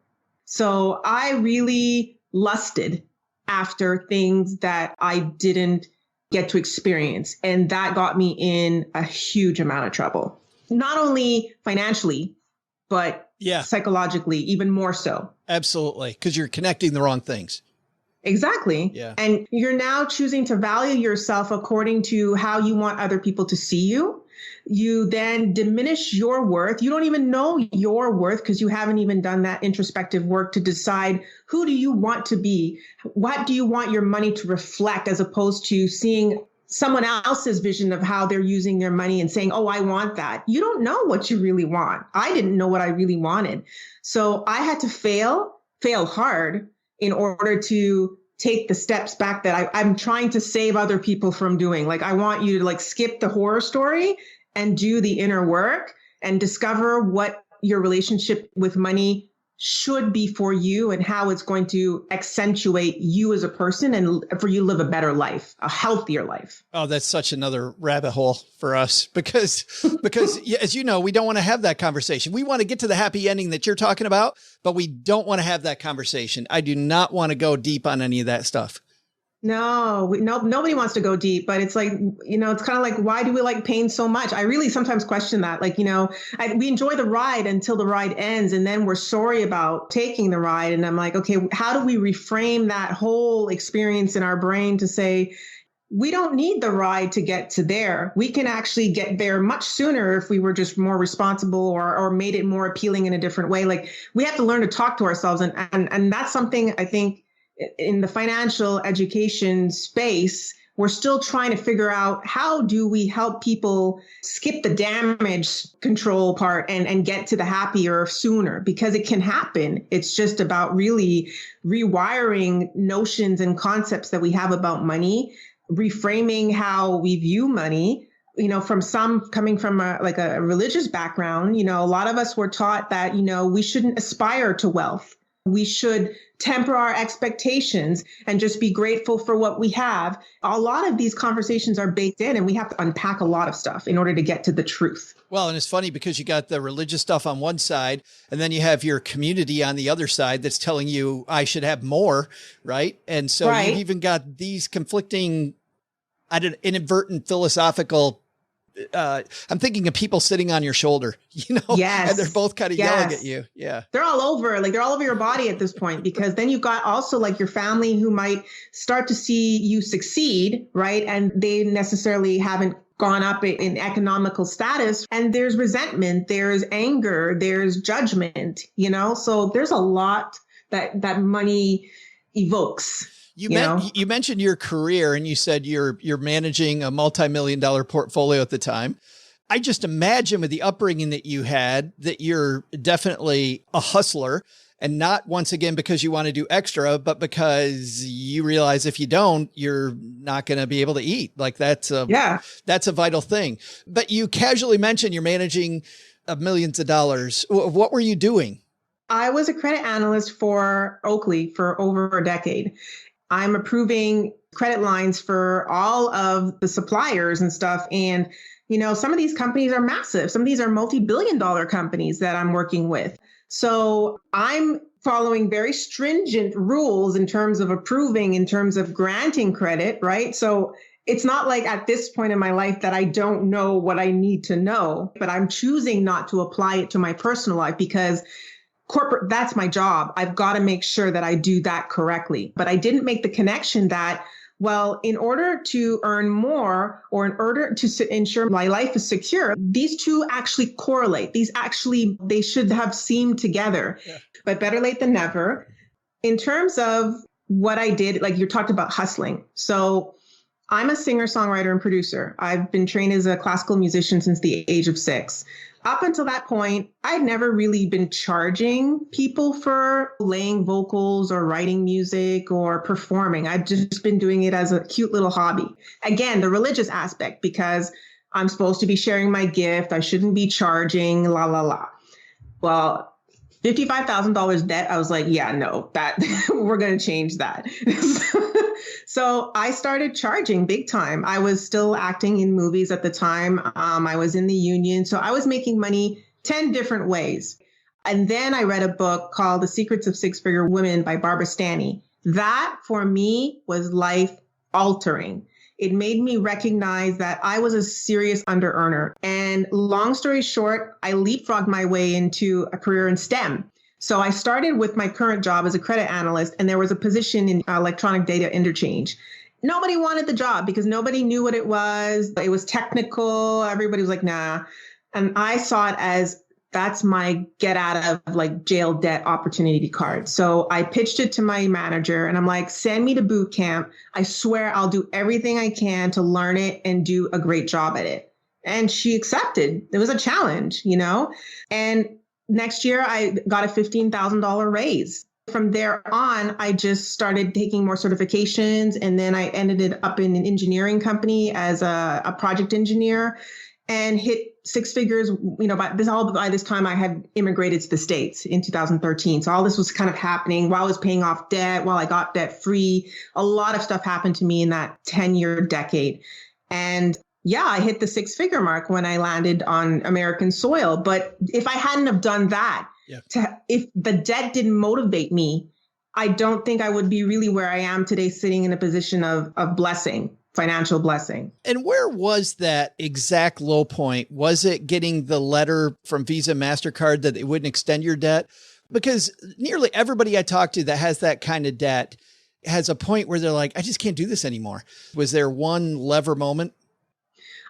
So I really lusted after things that I didn't get to experience. And that got me in a huge amount of trouble, not only financially, but psychologically, even more so. Absolutely. Because you're connecting the wrong things. Exactly. Yeah. And you're now choosing to value yourself according to how you want other people to see you. You then diminish your worth. You don't even know your worth because you haven't even done that introspective work to decide who do you want to be? What do you want your money to reflect, as opposed to seeing someone else's vision of how they're using their money and saying, oh, I want that. You don't know what you really want. I didn't know what I really wanted. So I had to fail hard in order to take the steps back that I'm trying to save other people from doing. Like, I want you to like skip the horror story and do the inner work and discover what your relationship with money should be for you and how it's going to accentuate you as a person and for you to live a better life, a healthier life. Oh, that's such another rabbit hole for us because as you know, we don't want to have that conversation. We want to get to the happy ending that you're talking about, but we don't want to have that conversation. I do not want to go deep on any of that stuff. No, nobody wants to go deep, but it's like, it's kind of like, why do we like pain so much? I really sometimes question that. Like, we enjoy the ride until the ride ends, and then we're sorry about taking the ride. And I'm like, okay, how do we reframe that whole experience in our brain to say, we don't need the ride to get to there. We can actually get there much sooner if we were just more responsible or made it more appealing in a different way. Like, we have to learn to talk to ourselves. And that's something I think in the financial education space, we're still trying to figure out how do we help people skip the damage control part and get to the happier sooner, because it can happen. It's just about really rewiring notions and concepts that we have about money, reframing how we view money. Coming from a religious background, a lot of us were taught that, we shouldn't aspire to wealth. We should temper our expectations and just be grateful for what we have. A lot of these conversations are baked in, and we have to unpack a lot of stuff in order to get to the truth. Well, and it's funny because you got the religious stuff on one side, and then you have your community on the other side that's telling you I should have more, right? And so You've even got these conflicting, inadvertent philosophical I'm thinking of people sitting on your shoulder, yes. And they're both kind of yelling at you. Yeah. They're all over your body at this point, because then you've got also like your family who might start to see you succeed, right? And they necessarily haven't gone up in economical status, and there's resentment, there's anger, there's judgment, so there's a lot that money evokes. You mentioned your career, and you said you're managing a multi-million-dollar portfolio at the time. I just imagine with the upbringing that you had that you're definitely a hustler, and not once again because you want to do extra, but because you realize if you don't, you're not going to be able to eat. Like that's a vital thing. But you casually mentioned you're managing millions of dollars. What were you doing? I was a credit analyst for Oakley for over a decade. I'm approving credit lines for all of the suppliers and stuff. And, some of these companies are massive. Some of these are multi-billion-dollar companies that I'm working with. So I'm following very stringent rules in terms of approving, in terms of granting credit, right? So it's not like at this point in my life that I don't know what I need to know, but I'm choosing not to apply it to my personal life because corporate, that's my job. I've got to make sure that I do that correctly. But I didn't make the connection that, well, in order to earn more or in order to ensure my life is secure, these two actually correlate. They should have seemed together, but better late than never. In terms of what I did, like you talked about hustling. So I'm a singer, songwriter, and producer. I've been trained as a classical musician since the age of 6. Up until that point, I'd never really been charging people for laying vocals or writing music or performing. I've just been doing it as a cute little hobby. Again, the religious aspect, because I'm supposed to be sharing my gift. I shouldn't be charging, la, la, la. Well, $55,000 debt. I was like, yeah, no, that we're going to change that. So I started charging big time. I was still acting in movies at the time. I was in the union. So I was making money 10 different ways. And then I read a book called The Secrets of Six-Figure Women by Barbara Stanny. That for me was life altering. it made me recognize that I was a serious under earner. And long story short, I leapfrogged my way into a career in STEM. So I started with my current job as a credit analyst, and there was a position in electronic data interchange. Nobody wanted the job because nobody knew what it was. It was technical. Everybody was like, nah. And I saw it as that's my get out of like jail debt opportunity card. So I pitched it to my manager and I'm like, send me to boot camp. I swear I'll do everything I can to learn it and do a great job at it. And she accepted. It was a challenge, you know? And next year I got a $15,000 raise. From there on, I just started taking more certifications. And then I ended up in an engineering company as a project engineer and hit six figures, you know, by this time I had immigrated to the States in 2013. So all this was kind of happening while I was paying off debt, while I got debt free. A lot of stuff happened to me in that 10-year decade. And yeah, I hit the six-figure mark when I landed on American soil. But if I hadn't have done that, if the debt didn't motivate me, I don't think I would be really where I am today, sitting in a position of blessing. Financial blessing. And where was that exact low point? Was it getting the letter from Visa, MasterCard that they wouldn't extend your debt? Because nearly everybody I talk to that has that kind of debt has a point where they're like, I just can't do this anymore. Was there one lever moment?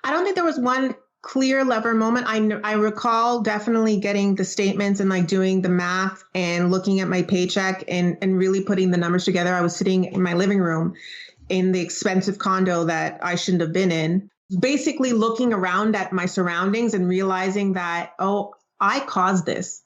I don't think there was one clear lever moment. I recall definitely getting the statements and like doing the math and looking at my paycheck and really putting the numbers together. I was sitting in my living room in the expensive condo that I shouldn't have been in, basically looking around at my surroundings and realizing that, oh, I caused this.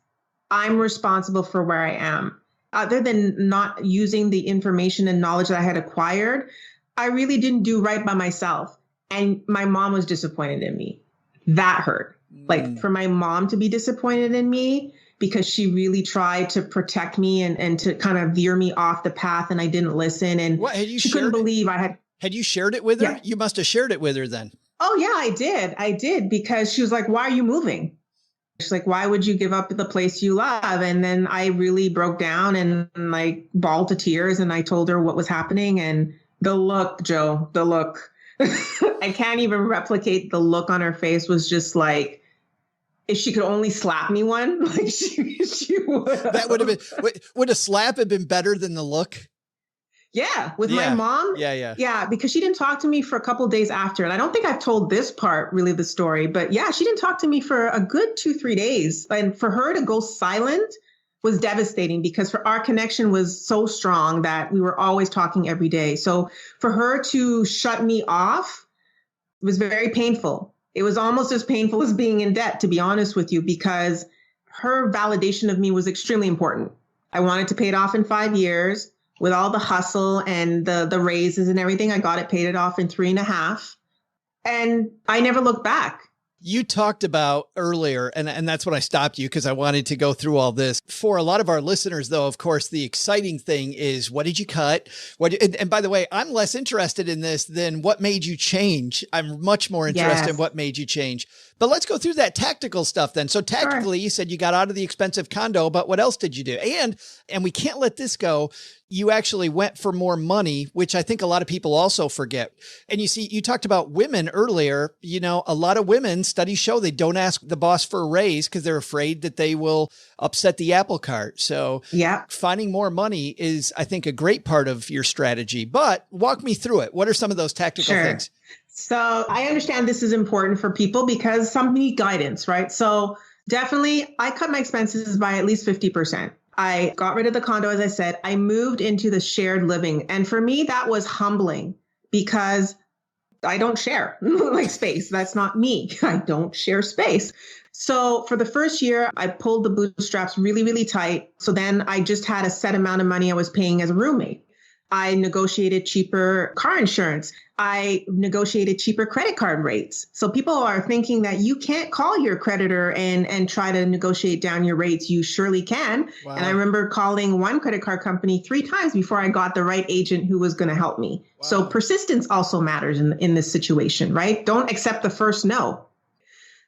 I'm responsible for where I am. Other than not using the information and knowledge that I had acquired, I really didn't do right by myself. And my mom was disappointed in me. That hurt. Like for my mom to be disappointed in me because she really tried to protect me and to kind of veer me off the path, and I didn't listen. And she couldn't believe I had. Had you shared it with her? Yeah. You must have shared it with her then. Oh yeah, I did because she was like, why are you moving? She's like, why would you give up the place you love? And then I really broke down and like bawled to tears, and I told her what was happening. And the look, Joe, the look, I can't even replicate the look on her face. Was just like, if she could only slap me one, like she would. That would have been, would a slap have been better than the look? Yeah. With my mom. Yeah. Because she didn't talk to me for a couple of days after. And I don't think I've told this part really the story, but yeah, she didn't talk to me for a good 2-3 days. And for her to go silent was devastating because our connection was so strong that we were always talking every day. So for her to shut me off was very painful. It was almost as painful as being in debt, to be honest with you, because her validation of me was extremely important. I wanted to pay it off in 5 years with all the hustle and the raises and everything. I got it, paid it off in 3.5. And I never looked back. You talked about earlier, and that's when I stopped you because I wanted to go through all this. For a lot of our listeners, though, of course, the exciting thing is, what did you cut? And by the way, I'm less interested in this than what made you change. I'm much more interested in what made you change. But let's go through that tactical stuff then. So tactically, you said you got out of the expensive condo, but what else did you do? And we can't let this go. You actually went for more money, which I think a lot of people also forget. And you see, you talked about women earlier. You know, a lot of women, studies show they don't ask the boss for a raise because they're afraid that they will upset the apple cart. So finding more money is, I think, a great part of your strategy. But walk me through it. What are some of those tactical things? So I understand this is important for people because some need guidance, right? So definitely I cut my expenses by at least 50%. I got rid of the condo, as I said. I moved into the shared living. And for me, that was humbling because I don't share like space. That's not me. I don't share space. So for the first year, I pulled the bootstraps really, really tight. So then I just had a set amount of money I was paying as a roommate. I negotiated cheaper car insurance. I negotiated cheaper credit card rates. So people are thinking that you can't call your creditor and try to negotiate down your rates. You surely can. Wow. And I remember calling one credit card company 3 times before I got the right agent who was going to help me. Wow. So persistence also matters in this situation, right? Don't accept the first no.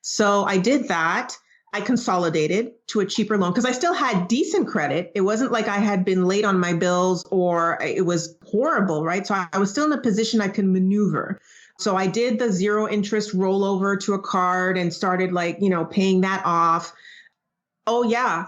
So I did that. I consolidated to a cheaper loan because I still had decent credit. It wasn't like I had been late on my bills or it was horrible, right? So I was still in a position I could maneuver. So I did the zero interest rollover to a card and started paying that off. Oh yeah.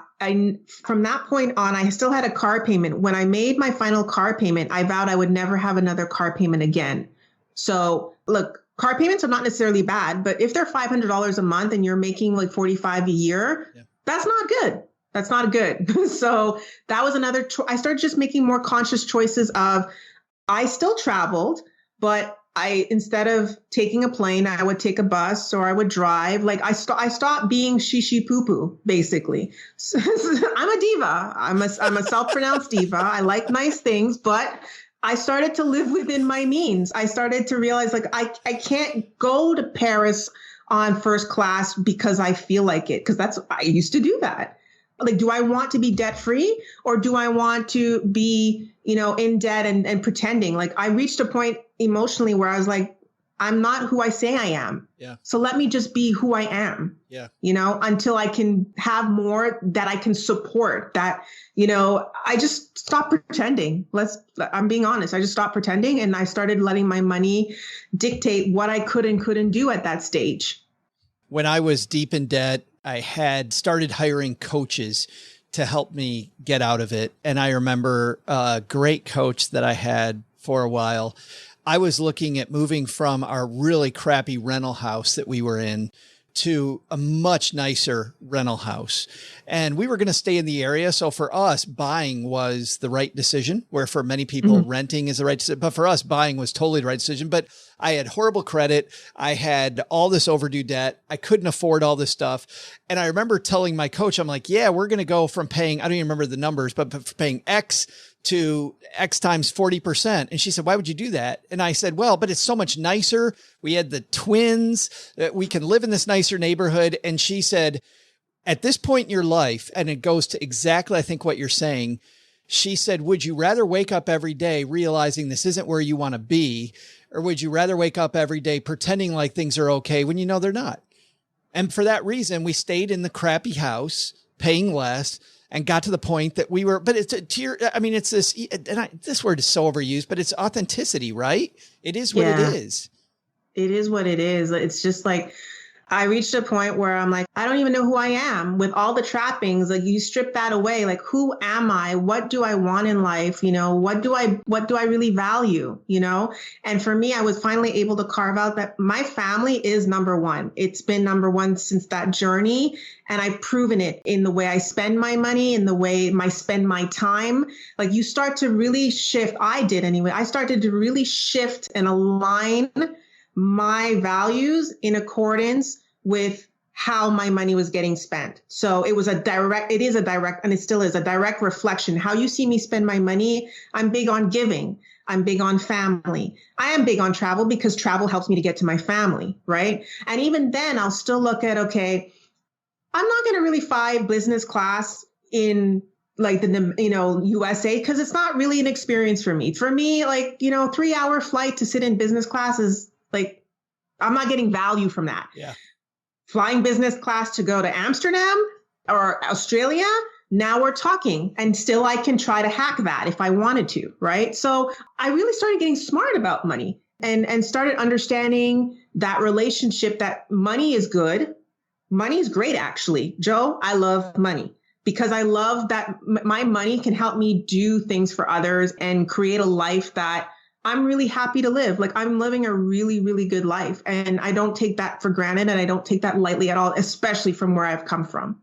From that point on, I still had a car payment. When I made my final car payment, I vowed I would never have another car payment again. So look, car payments are not necessarily bad, but if they're $500 a month and you're making like $45 a year, that's not good. That's not good. So that was another, I started just making more conscious choices of, I still traveled, but instead of taking a plane, I would take a bus or I would drive. Like I stopped being shishi poo poo, basically. So, I'm a diva. I'm a self-pronounced diva. I like nice things, but I started to live within my means. I started to realize I can't go to Paris on first class because I feel like it, because I used to do that. Like, do I want to be debt free or do I want to be, in debt and pretending? Like I reached a point emotionally where I was like, I'm not who I say I am. Yeah. So let me just be who I am. Yeah. Until I can have more that I can support that, I just stopped pretending. I'm being honest. I just stopped pretending and I started letting my money dictate what I could and couldn't do at that stage. When I was deep in debt, I had started hiring coaches to help me get out of it. And I remember a great coach that I had for a while. I was looking at moving from our really crappy rental house that we were in to a much nicer rental house. And we were going to stay in the area. So for us, buying was the right decision, where for many people, renting is the right decision. But for us, buying was totally the right decision. But I had horrible credit. I had all this overdue debt. I couldn't afford all this stuff. And I remember telling my coach, I'm like, yeah, we're going to go from paying, I don't even remember the numbers, but paying X to X times 40%. And she said, why would you do that? And I said, well, but it's so much nicer. We had the twins. We can live in this nicer neighborhood. And she said, at this point in your life, and it goes to exactly, I think, what you're saying. She said, would you rather wake up every day realizing this isn't where you want to be? Or would you rather wake up every day pretending like things are okay when you know they're not? And for that reason, we stayed in the crappy house, paying less, and got to the point that we were, but it's it's this, this word is so overused, but it's authenticity, right? It is what it is. It is what it is. It's just like, I reached a point where I'm like, I don't even know who I am with all the trappings. Like you strip that away. Like, who am I? What do I want in life? What do I really value? And for me, I was finally able to carve out that my family is number one. It's been number one since that journey. And I've proven it in the way I spend my money, in the way I spend my time. Like you start to really shift. I did anyway. I started to really shift and align my values in accordance with how my money was getting spent. So it is a direct, and it still is a direct reflection. How you see me spend my money, I'm big on giving. I'm big on family. I am big on travel because travel helps me to get to my family, right? And even then I'll still look at, okay, I'm not going to really fly business class in like the USA, because it's not really an experience for me. For me, 3-hour flight to sit in business class is like, I'm not getting value from that. Yeah. Flying business class to go to Amsterdam or Australia, now we're talking, and still I can try to hack that if I wanted to, right? So I really started getting smart about money and started understanding that relationship, that money is good. Money is great, actually. Joe, I love money because I love that my money can help me do things for others and create a life that I'm really happy to live. Like I'm living a really, really good life. And I don't take that for granted. And I don't take that lightly at all, especially from where I've come from.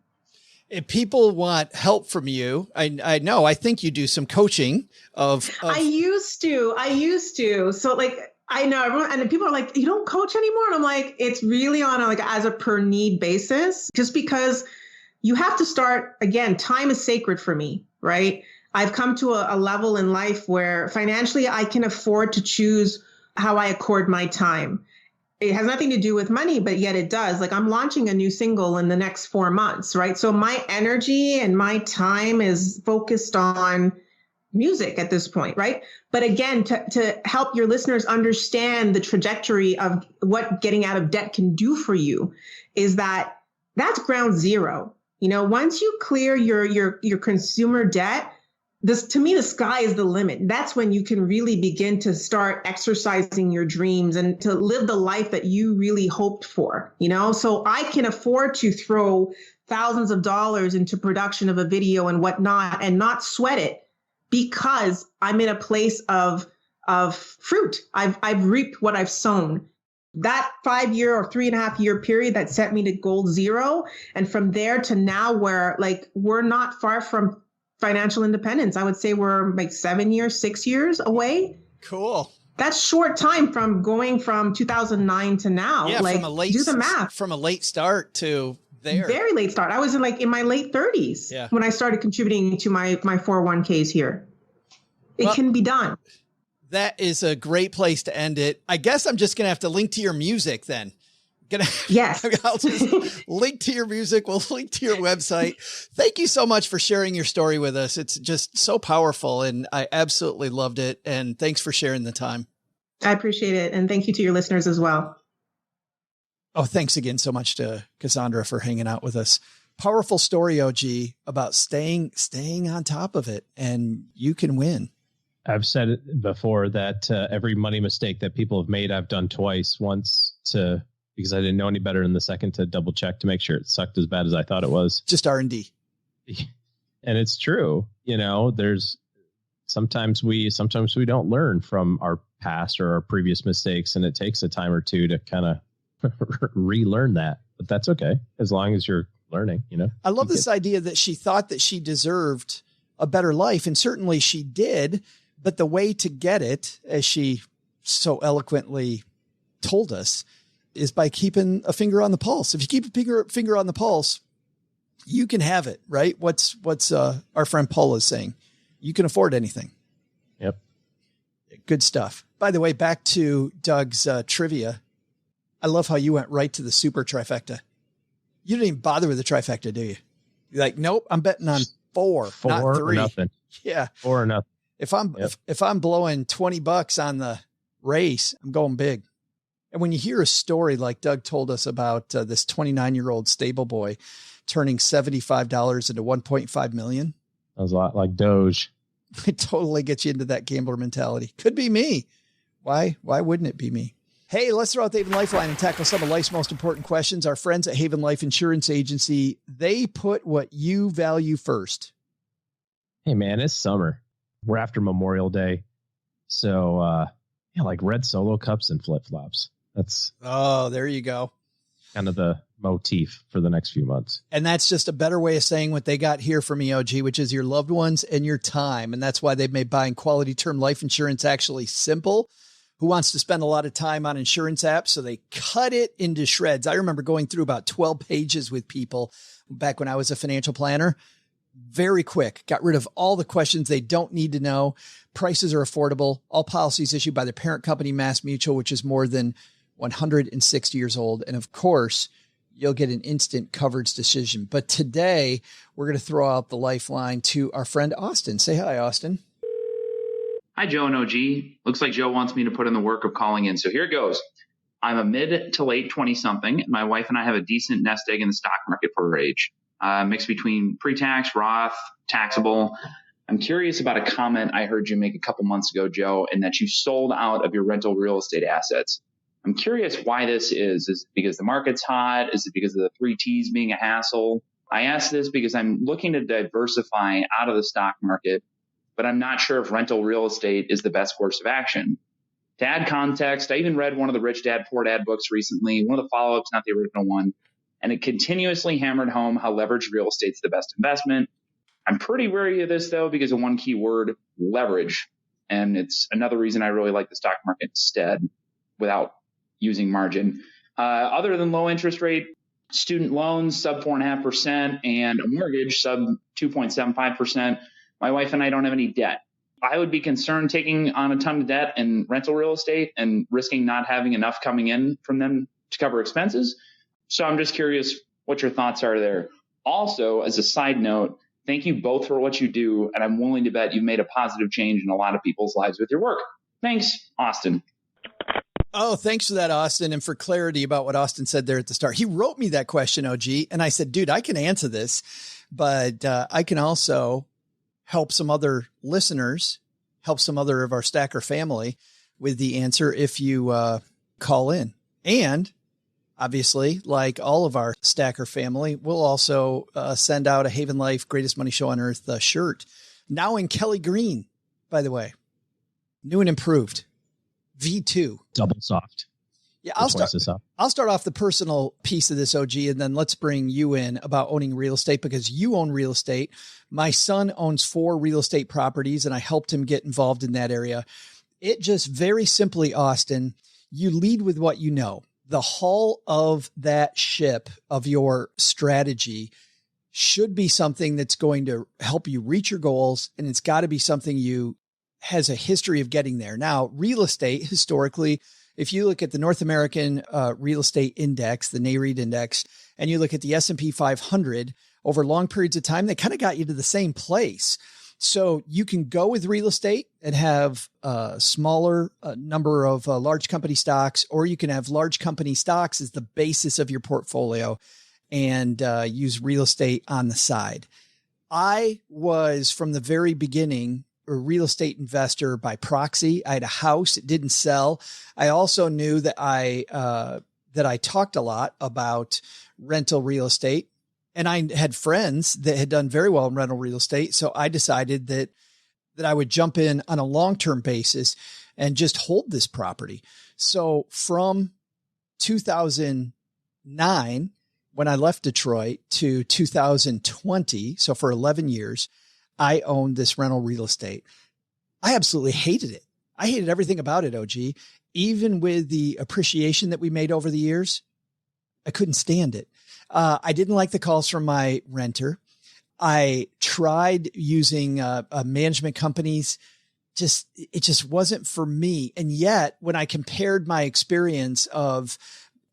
If people want help from you, I know, I think you do some coaching of... I used to. So like, I know everyone, and people are like, you don't coach anymore. And I'm like, it's really on as a per need basis, just because you have to start, again, time is sacred for me, right? I've come to a level in life where financially I can afford to choose how I accord my time. It has nothing to do with money, but yet it does. Like I'm launching a new single in the next 4 months, right? So my energy and my time is focused on music at this point, right? But again, to help your listeners understand the trajectory of what getting out of debt can do for you is that That's ground zero. Once you clear your consumer debt, to me, the sky is the limit. That's when you can really begin to start exercising your dreams and to live the life that you really hoped for, So I can afford to throw thousands of dollars into production of a video and whatnot and not sweat it because I'm in a place of fruit. I've reaped what I've sown. That 5-year or 3.5-year period that set me to goal zero. And from there to now where we're not far from financial independence. I would say we're 7 years, 6 years away. Cool. That's short time from going from 2009 to now. Yeah, do the math. From a late start to there. Very late start. I was in my late 30s when I started contributing to my 401ks here. It can be done. That is a great place to end it. I guess I'm just going to have to link to your music then. Yes. I'll just link to your music. We'll link to your website. Thank you so much for sharing your story with us. It's just so powerful and I absolutely loved it. And thanks for sharing the time. I appreciate it. And thank you to your listeners as well. Oh, thanks again so much to Kassandra for hanging out with us. Powerful story, OG, about staying on top of it, and you can win. I've said it before that every money mistake that people have made, I've done twice. Once because I didn't know any better, and the second to double check to make sure it sucked as bad as I thought it was. Just R&D. And it's true. There's sometimes we don't learn from our past or our previous mistakes, and it takes a time or two to kind of relearn that. But that's okay as long as you're learning. I love this idea that she thought that she deserved a better life, and certainly she did. But the way to get it, as she so eloquently told us, is by keeping a finger on the pulse. If you keep a finger on the pulse, you can have it, right? What's our friend Paula is saying? You can afford anything. Yep. Good stuff. By the way, back to Doug's trivia. I love how you went right to the super trifecta. You didn't even bother with the trifecta, do you? You're like, nope, I'm betting on four, not 3. Or nothing. Yeah. 4 or nothing. If I'm blowing $20 on the race, I'm going big. And when you hear a story like Doug told us about this 29-year-old stable boy turning $75 into $1.5 million. That was a lot like Doge. It totally gets you into that gambler mentality. Could be me. Why wouldn't it be me? Hey, let's throw out the Haven Lifeline and tackle some of life's most important questions. Our friends at Haven Life Insurance Agency, they put what you value first. Hey man, it's summer. We're after Memorial Day. So, like red Solo cups and flip-flops. There you go. Kind of the motif for the next few months. And that's just a better way of saying what they got here from EOG, which is your loved ones and your time. And that's why they've made buying quality term life insurance actually simple. Who wants to spend a lot of time on insurance apps? So they cut it into shreds. I remember going through about 12 pages with people back when I was a financial planner. Very quick. Got rid of all the questions they don't need to know. Prices are affordable. All policies issued by their parent company, Mass Mutual, which is more than 160 years old. And of course, you'll get an instant coverage decision. But today we're going to throw out the lifeline to our friend Austin. Say hi, Austin. Hi, Joe and OG. Looks like Joe wants me to put in the work of calling in. So here it goes. I'm a mid to late 20-something. My wife and I have a decent nest egg in the stock market for her age. Mix between pre-tax, Roth, taxable. I'm curious about a comment I heard you make a couple months ago, Joe, in that you sold out of your rental real estate assets. I'm curious why this is. Is it because the market's hot? Is it because of the 3 T's being a hassle? I ask this because I'm looking to diversify out of the stock market, but I'm not sure if rental real estate is the best course of action. To add context, I even read one of the Rich Dad, Poor Dad books recently, one of the follow-ups, not the original one, and it continuously hammered home how leveraged real estate's the best investment. I'm pretty wary of this, though, because of one key word, leverage. And it's another reason I really like the stock market instead without using margin. Other than low interest rate, student loans, sub 4.5%, and a mortgage, sub 2.75%, my wife and I don't have any debt. I would be concerned taking on a ton of debt in rental real estate and risking not having enough coming in from them to cover expenses. So I'm just curious what your thoughts are there. Also, as a side note, thank you both for what you do, and I'm willing to bet you've made a positive change in a lot of people's lives with your work. Thanks, Austin. Oh, thanks for that, Austin. And for clarity about what Austin said there at the start, he wrote me that question, OG. And I said, dude, I can answer this, but I can also help some other listeners, help some other of our Stacker family with the answer if you call in. And obviously, like all of our Stacker family, we'll also send out a Haven Life Greatest Money Show on Earth shirt. Now in Kelly Green, by the way, new and improved. V2. Double soft. Yeah, I'll start off the personal piece of this, OG, and then let's bring you in about owning real estate, because you own real estate. My son owns 4 real estate properties, and I helped him get involved in that area. It just very simply, Austin, you lead with what you know. The hull of that ship of your strategy should be something that's going to help you reach your goals, and it's got to be something you has a history of getting there. Now, real estate, historically, if you look at the North American Real Estate Index, the NAREIT Index, and you look at the S&P 500 over long periods of time, they kind of got you to the same place. So you can go with real estate and have a smaller number of large company stocks, or you can have large company stocks as the basis of your portfolio and use real estate on the side. I was, from the very beginning, a real estate investor by proxy. I had a house. It didn't sell. I also knew that I talked a lot about rental real estate, and I had friends that had done very well in rental real estate. So I decided that I would jump in on a long-term basis and just hold this property. So from 2009, when I left Detroit, to 2020, so for 11 years, I owned this rental real estate. I absolutely hated it. I hated everything about it, OG. Even with the appreciation that we made over the years, I couldn't stand it. I didn't like the calls from my renter. I tried using management companies. It just wasn't for me. And yet, when I compared my experience of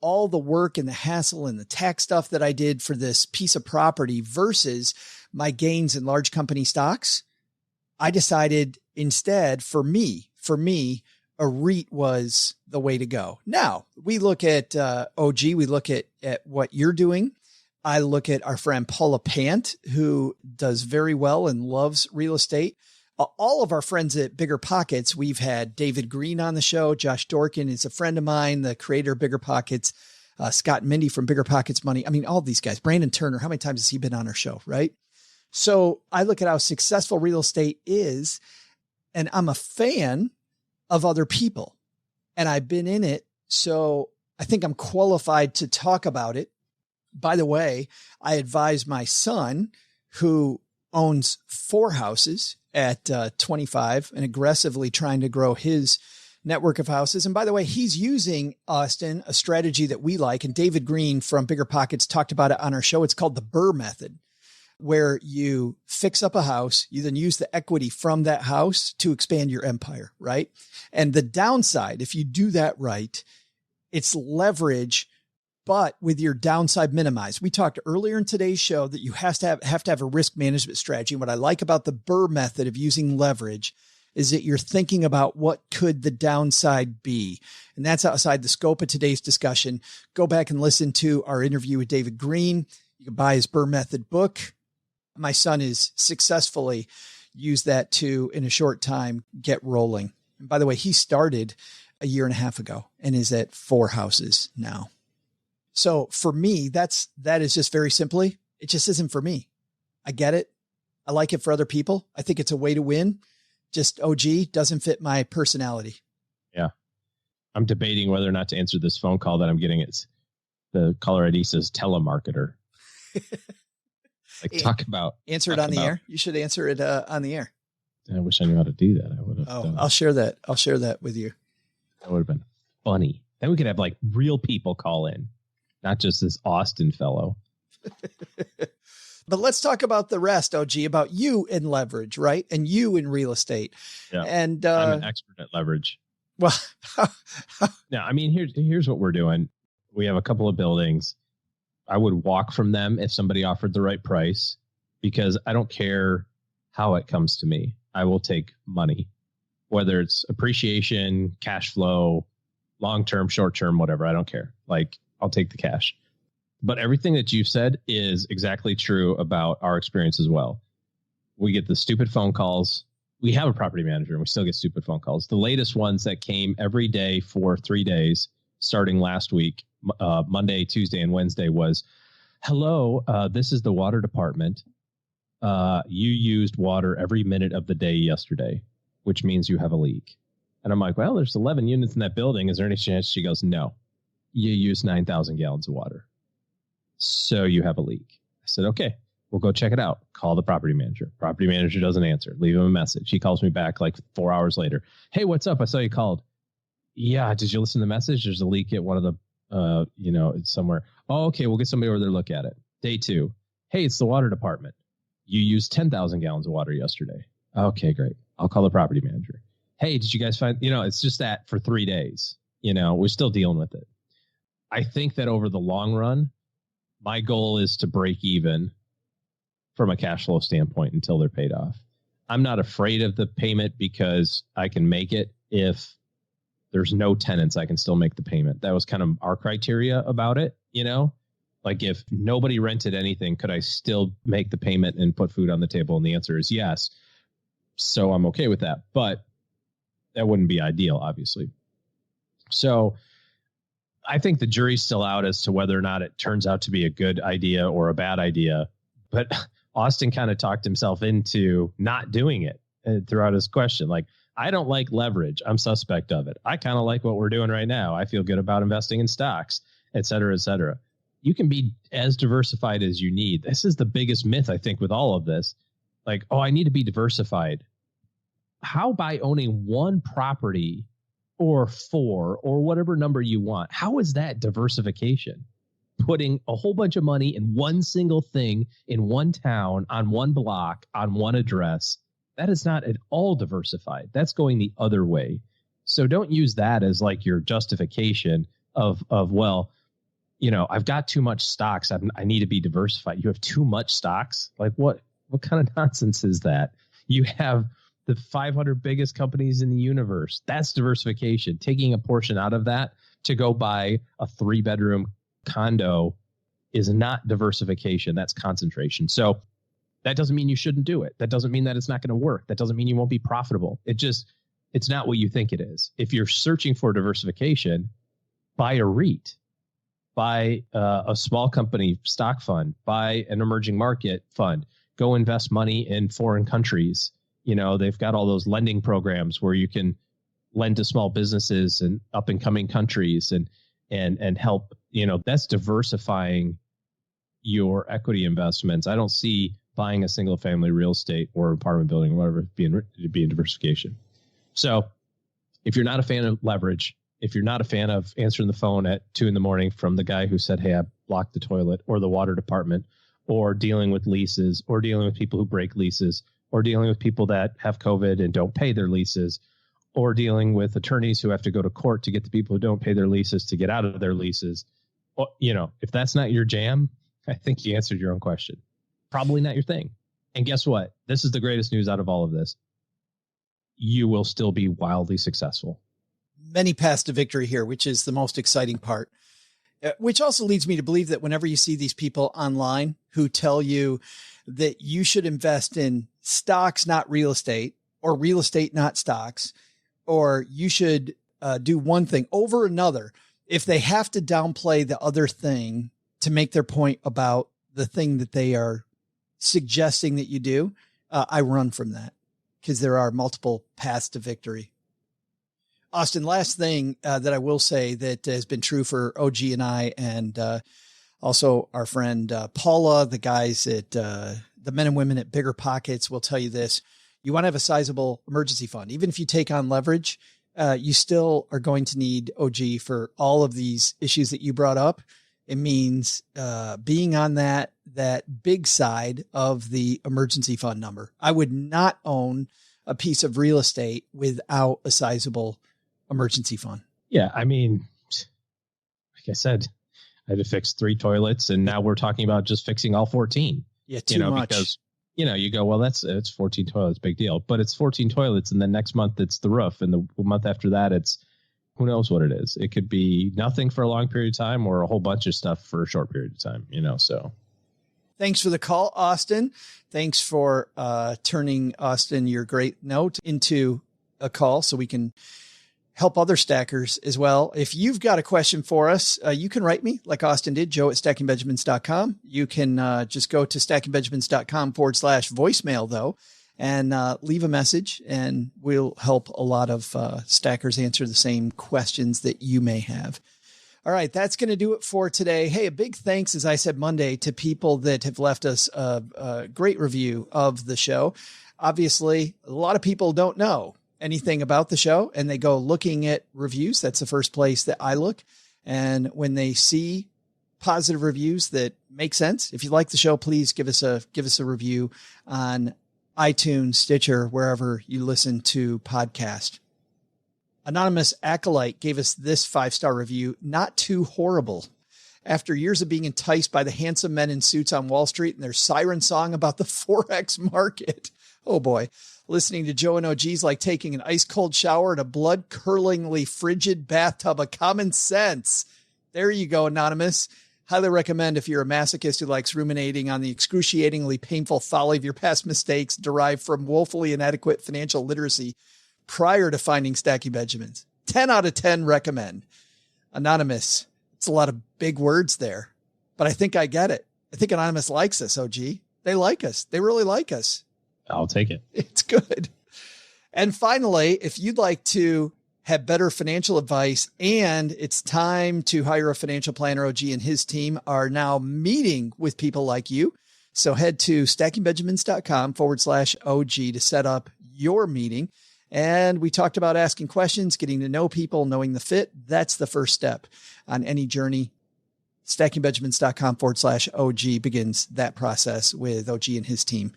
all the work and the hassle and the tax stuff that I did for this piece of property versus my gains in large company stocks, I decided instead for me, a REIT was the way to go. Now we look at OG, we look at what you're doing. I look at our friend Paula Pant, who does very well and loves real estate. All of our friends at Bigger Pockets, we've had David Green on the show. Josh Dorkin is a friend of mine, the creator of Bigger Pockets. Scott and Mindy from Bigger Pockets Money. I mean, all these guys. Brandon Turner, how many times has he been on our show, right? So I look at how successful real estate is, and I'm a fan of other people, and I've been in it. So I think I'm qualified to talk about it. By the way, I advise my son, who owns 4 houses at 25 and aggressively trying to grow his network of houses. And by the way, he's using, Austin, a strategy that we like. And David Green from Bigger Pockets talked about it on our show. It's called the Burr method, where you fix up a house, you then use the equity from that house to expand your empire, right? And the downside, if you do that right, it's leverage, but with your downside minimized. We talked earlier in today's show that you have to have a risk management strategy. And what I like about the Burr method of using leverage is that you're thinking about what could the downside be. And that's outside the scope of today's discussion. Go back and listen to our interview with David Green. You can buy his Burr method book. My son has successfully used that to, in a short time, get rolling. And by the way, he started a year and a half ago and is at 4 houses now. So for me, that is just very simply, it just isn't for me. I get it. I like it for other people. I think it's a way to win. Just OG doesn't fit my personality. Yeah. I'm debating whether or not to answer this phone call that I'm getting. It's the caller ID says telemarketer. Talk about. Answer it on the air. You should answer it on the air. I wish I knew how to do that. I would have. Oh, I'll share that. I'll share that with you. That would have been funny. Then we could have like real people call in, not just this Austin fellow. But let's talk about the rest, OG, about you in leverage, right? And you in real estate. Yeah. And I'm an expert at leverage. Well, no, I mean, here's what we're doing. We have a couple of buildings. I would walk from them if somebody offered the right price, because I don't care how it comes to me. I will take money, whether it's appreciation, cash flow, long-term, short-term, whatever. I don't care. Like, I'll take the cash. But everything that you said is exactly true about our experience as well. We get the stupid phone calls. We have a property manager and we still get stupid phone calls. The latest ones that came every day for 3 days, starting last week, Monday, Tuesday, and Wednesday was, hello, this is the water department. You used water every minute of the day yesterday, which means you have a leak. And I'm like, well, there's 11 units in that building. Is there any chance? She goes, no, you used 9,000 gallons of water. So you have a leak. I said, okay, we'll go check it out. Call the property manager. Property manager doesn't answer. Leave him a message. He calls me back like 4 hours later. Hey, what's up? I saw you called. Yeah. Did you listen to the message? There's a leak at one of the, it's somewhere. Oh, okay. We'll get somebody over there to look at it. Day 2. Hey, it's the water department. You used 10,000 gallons of water yesterday. Okay, great. I'll call the property manager. Hey, did you guys find, it's just that for 3 days, we're still dealing with it. I think that over the long run, my goal is to break even from a cash flow standpoint until they're paid off. I'm not afraid of the payment because I can make it. If there's no tenants, I can still make the payment. That was kind of our criteria about it. Like if nobody rented anything, could I still make the payment and put food on the table? And the answer is yes. So I'm okay with that, but that wouldn't be ideal, obviously. So I think the jury's still out as to whether or not it turns out to be a good idea or a bad idea. But Austin kind of talked himself into not doing it throughout his question. Like, I don't like leverage. I'm suspect of it. I kind of like what we're doing right now. I feel good about investing in stocks, et cetera, et cetera. You can be as diversified as you need. This is the biggest myth, I think, with all of this. Like, oh, I need to be diversified. How by owning one property or 4 or whatever number you want, how is that diversification? Putting a whole bunch of money in one single thing in one town, on one block, on one address, that is not at all diversified. That's going the other way. So don't use that as like your justification of well, I've got too much stocks. I need to be diversified. You have too much stocks? Like what kind of nonsense is that? You have the 500 biggest companies in the universe. That's diversification. Taking a portion out of that to go buy a 3-bedroom condo is not diversification. That's concentration. So that doesn't mean you shouldn't do it. That doesn't mean that it's not going to work. That doesn't mean you won't be profitable. It's not what you think it is. If you're searching for diversification, buy a REIT, buy a small company stock fund, buy an emerging market fund, go invest money in foreign countries. They've got all those lending programs where you can lend to small businesses and up and coming countries and help, that's diversifying your equity investments. I don't see buying a single family real estate or apartment building or whatever being diversification. So if you're not a fan of leverage, if you're not a fan of answering the phone at 2 a.m. from the guy who said, hey, I blocked the toilet, or the water department, or dealing with leases, or dealing with people who break leases, or dealing with people that have COVID and don't pay their leases, or dealing with attorneys who have to go to court to get the people who don't pay their leases to get out of their leases. Well, if that's not your jam, I think you answered your own question. Probably not your thing. And guess what? This is the greatest news out of all of this. You will still be wildly successful. Many paths to victory here, which is the most exciting part, which also leads me to believe that whenever you see these people online who tell you that you should invest in stocks, not real estate, or real estate, not stocks, or you should do one thing over another, if they have to downplay the other thing to make their point about the thing that they are suggesting that you do, I run from that because there are multiple paths to victory. Austin, last thing that I will say that has been true for OG and I, and also our friend Paula, the guys at the men and women at Bigger Pockets will tell you this. You want to have a sizable emergency fund. Even if you take on leverage, you still are going to need OG for all of these issues that you brought up. It means being on that big side of the emergency fund number. I would not own a piece of real estate without a sizable emergency fund. Yeah. I mean, like I said, I had to fix 3 toilets and now we're talking about just fixing all 14. Yeah. Too much. Because, you go, well, it's 14 toilets, big deal, but it's 14 toilets. And then next month it's the roof. And the month after that, it's, who knows what it is? It could be nothing for a long period of time or a whole bunch of stuff for a short period of time, so. Thanks for the call, Austin. Thanks for turning, Austin, your great note into a call so we can help other stackers as well. If you've got a question for us, you can write me like Austin did, joe@stackingbenjamins.com. You can just go to stackingbenjamins.com/voicemail though, and leave a message, and we'll help a lot of stackers answer the same questions that you may have. All right, that's going to do it for today. Hey, a big thanks, as I said Monday, to people that have left us a great review of the show. Obviously, a lot of people don't know anything about the show, and they go looking at reviews. That's the first place that I look. And when they see positive reviews that make sense, if you like the show, please give us a review on iTunes, Stitcher, wherever you listen to podcasts. Anonymous Acolyte gave us this 5-star review. Not too horrible. After years of being enticed by the handsome men in suits on Wall Street and their siren song about the Forex market. Oh boy. Listening to Joe and OG's like taking an ice cold shower in a blood curdlingly frigid bathtub of common sense. There you go, Anonymous. Highly recommend if you're a masochist who likes ruminating on the excruciatingly painful folly of your past mistakes derived from woefully inadequate financial literacy prior to finding Stacking Benjamins. 10 out of 10 recommend. Anonymous. It's a lot of big words there, but I think I get it. I think Anonymous likes us, OG. They like us. They really like us. I'll take it. It's good. And finally, if you'd like to have better financial advice and it's time to hire a financial planner, OG and his team are now meeting with people like you. So head to stackingbenjamins.com/OG to set up your meeting. And we talked about asking questions, getting to know people, knowing the fit. That's the first step on any journey. stackingbenjamins.com/OG begins that process with OG and his team.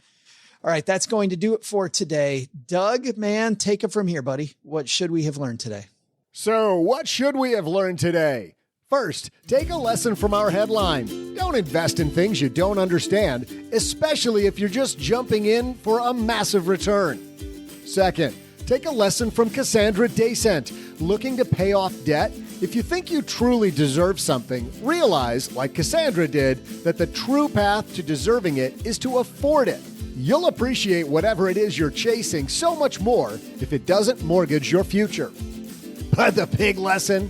All right, that's going to do it for today. Doug, man, take it from here, buddy. What should we have learned today? So, what should we have learned today? First, take a lesson from our headline. Don't invest in things you don't understand, especially if you're just jumping in for a massive return. Second, take a lesson from Kassandra Dasent. Looking to pay off debt? If you think you truly deserve something, realize, like Kassandra did, that the true path to deserving it is to afford it. You'll appreciate whatever it is you're chasing so much more if it doesn't mortgage your future. But the big lesson?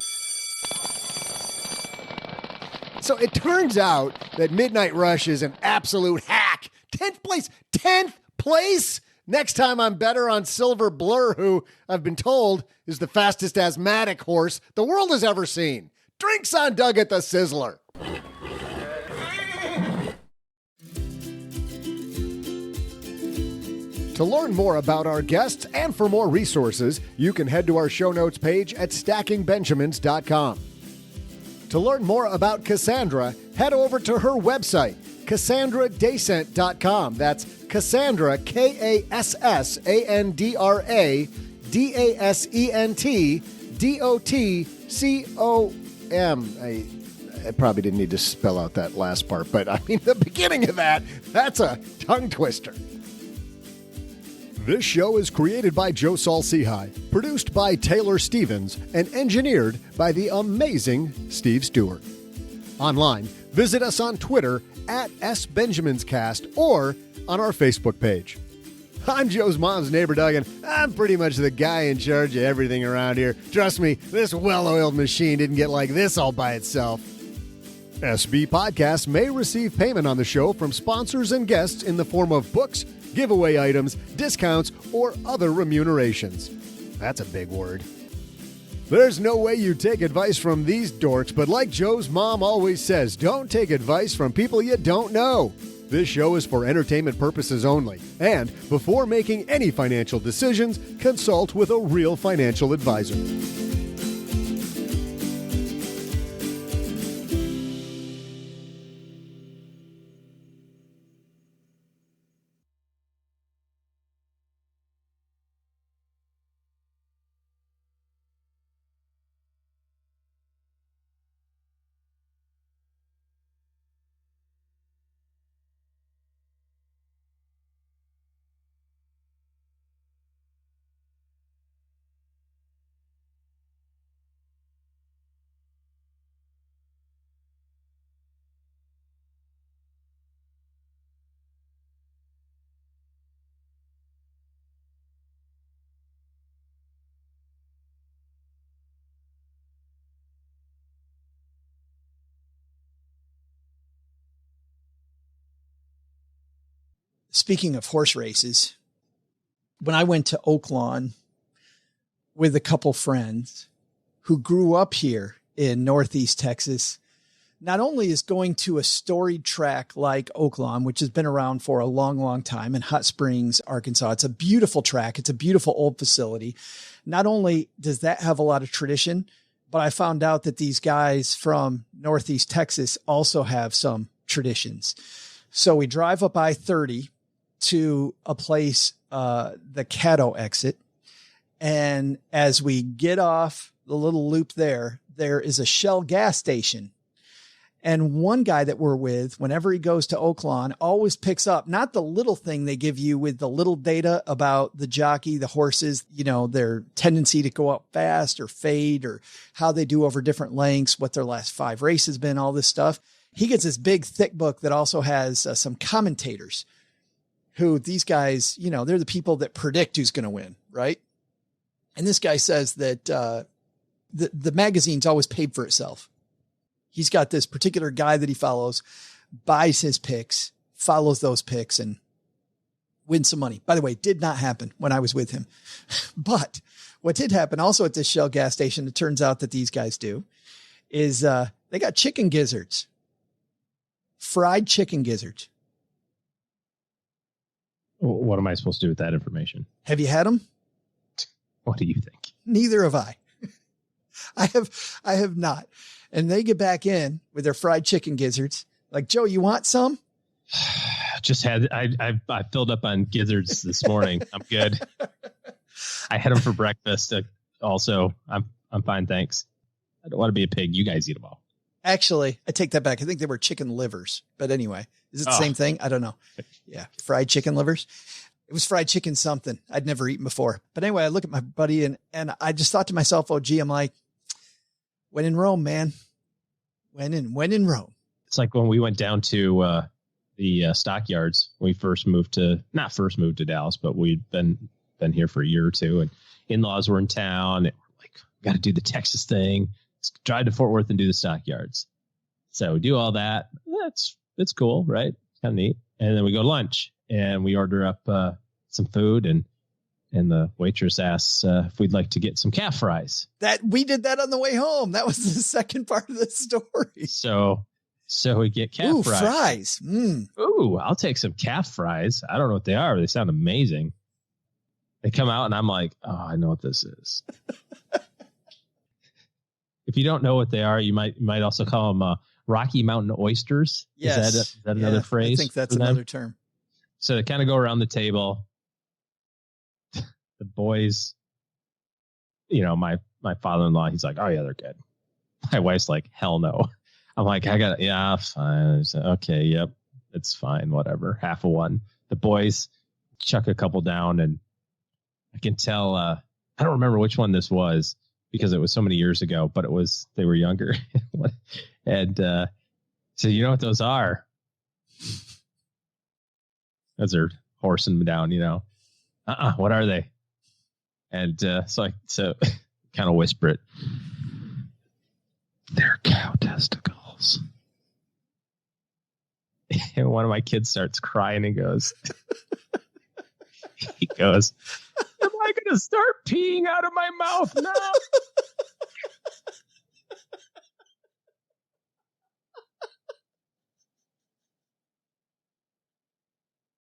So it turns out that Midnight Rush is an absolute hack. 10th place! 10th place! Next time I'm better on Silver Blur, who I've been told is the fastest asthmatic horse the world has ever seen. Drinks on Doug at the Sizzler. To learn more about our guests and for more resources, you can head to our show notes page at stackingbenjamins.com. To learn more about Kassandra, head over to her website, KassandraDasent.com. That's Kassandra, KASSANDRADASENTDOTCOM. I probably didn't need to spell out that last part, but I mean, the beginning of that's a tongue twister. This show is created by Joe Saul-Sehy, produced by Taylor Stevens, and engineered by the amazing Steve Stewart. Online, visit us on Twitter at SBenjaminsCast or on our Facebook page. I'm Joe's mom's neighbor, Doug, and I'm pretty much the guy in charge of everything around here. Trust me, this well-oiled machine didn't get like this all by itself. SB Podcasts may receive payment on the show from sponsors and guests in the form of books, giveaway items, discounts, or other remunerations. That's a big word. There's no way you take advice from these dorks, but like Joe's mom always says, don't take advice from people you don't know. This show is for entertainment purposes only, and before making any financial decisions, consult with a real financial advisor. speaking of horse races, when I went to Oaklawn with a couple friends who grew up here in Northeast Texas, not only is going to a storied track like Oaklawn, which has been around for a long, long time, in Hot Springs, Arkansas, it's a beautiful track. It's a beautiful old facility. Not only does that have a lot of tradition, but I found out that these guys from Northeast Texas also have some traditions. So we drive up I-30 to a place, the Caddo exit. And as we get off the little loop there is a Shell gas station. And one guy that we're with, whenever he goes to Oaklawn, always picks up not the little thing they give you with the little data about the jockey, the horses, their tendency to go up fast or fade, or how they do over different lengths, what their last 5 races been, all this stuff. He gets this big, thick book that also has some commentators who, these guys, they're the people that predict who's going to win, right? And this guy says that the magazine's always paid for itself. He's got this particular guy that he follows, buys his picks, follows those picks, and wins some money. By the way, did not happen when I was with him. But what did happen also at this Shell gas station, it turns out that these guys do, is they got chicken gizzards, fried chicken gizzards. What am I supposed to do with that information? Have you had them? What do you think? Neither have I. I have not. And they get back in with their fried chicken gizzards. Like, Joe, you want some? Just had, I filled up on gizzards this morning. I'm good. I had them for breakfast. Also, I'm fine. Thanks. I don't want to be a pig. You guys eat them all. Actually, I take that back. I think they were chicken livers, but anyway, is it the same thing? I don't know. Yeah. Fried chicken livers. It was fried chicken something I'd never eaten before. But anyway, I look at my buddy and I just thought to myself, oh, gee, I'm like, when in Rome, man, when in Rome. It's like when we went down to the stockyards, we not first moved to Dallas, but we'd been here for a year or two, and in-laws were in town, and we're like, got to do the Texas thing. Let's drive to Fort Worth and do the stockyards. So we do all that. It's cool, right? It's kind of neat. And then we go to lunch and we order up some food, and the waitress asks if we'd like to get some calf fries. That we did that on the way home. That was the second part of the story. So we get calf fries. Ooh, I'll take some calf fries. I don't know what they are, but they sound amazing. They come out and I'm like, oh, I know what this is. If you don't know what they are, you might also call them Rocky Mountain oysters. Yes. Is that another phrase? I think that's another term. So they kind of go around the table. The boys, my father-in-law, he's like, oh yeah, they're good. My wife's like, hell no. I'm like, fine. Said, okay, yep, it's fine, whatever. Half of one. The boys chuck a couple down, and I can tell, I don't remember which one this was because it was so many years ago, but they were younger. And so you know what those are? Those are horsing them down, what are they? And so kind of whisper it. They're cow testicles. And one of my kids starts crying and goes, am I going to start peeing out of my mouth now?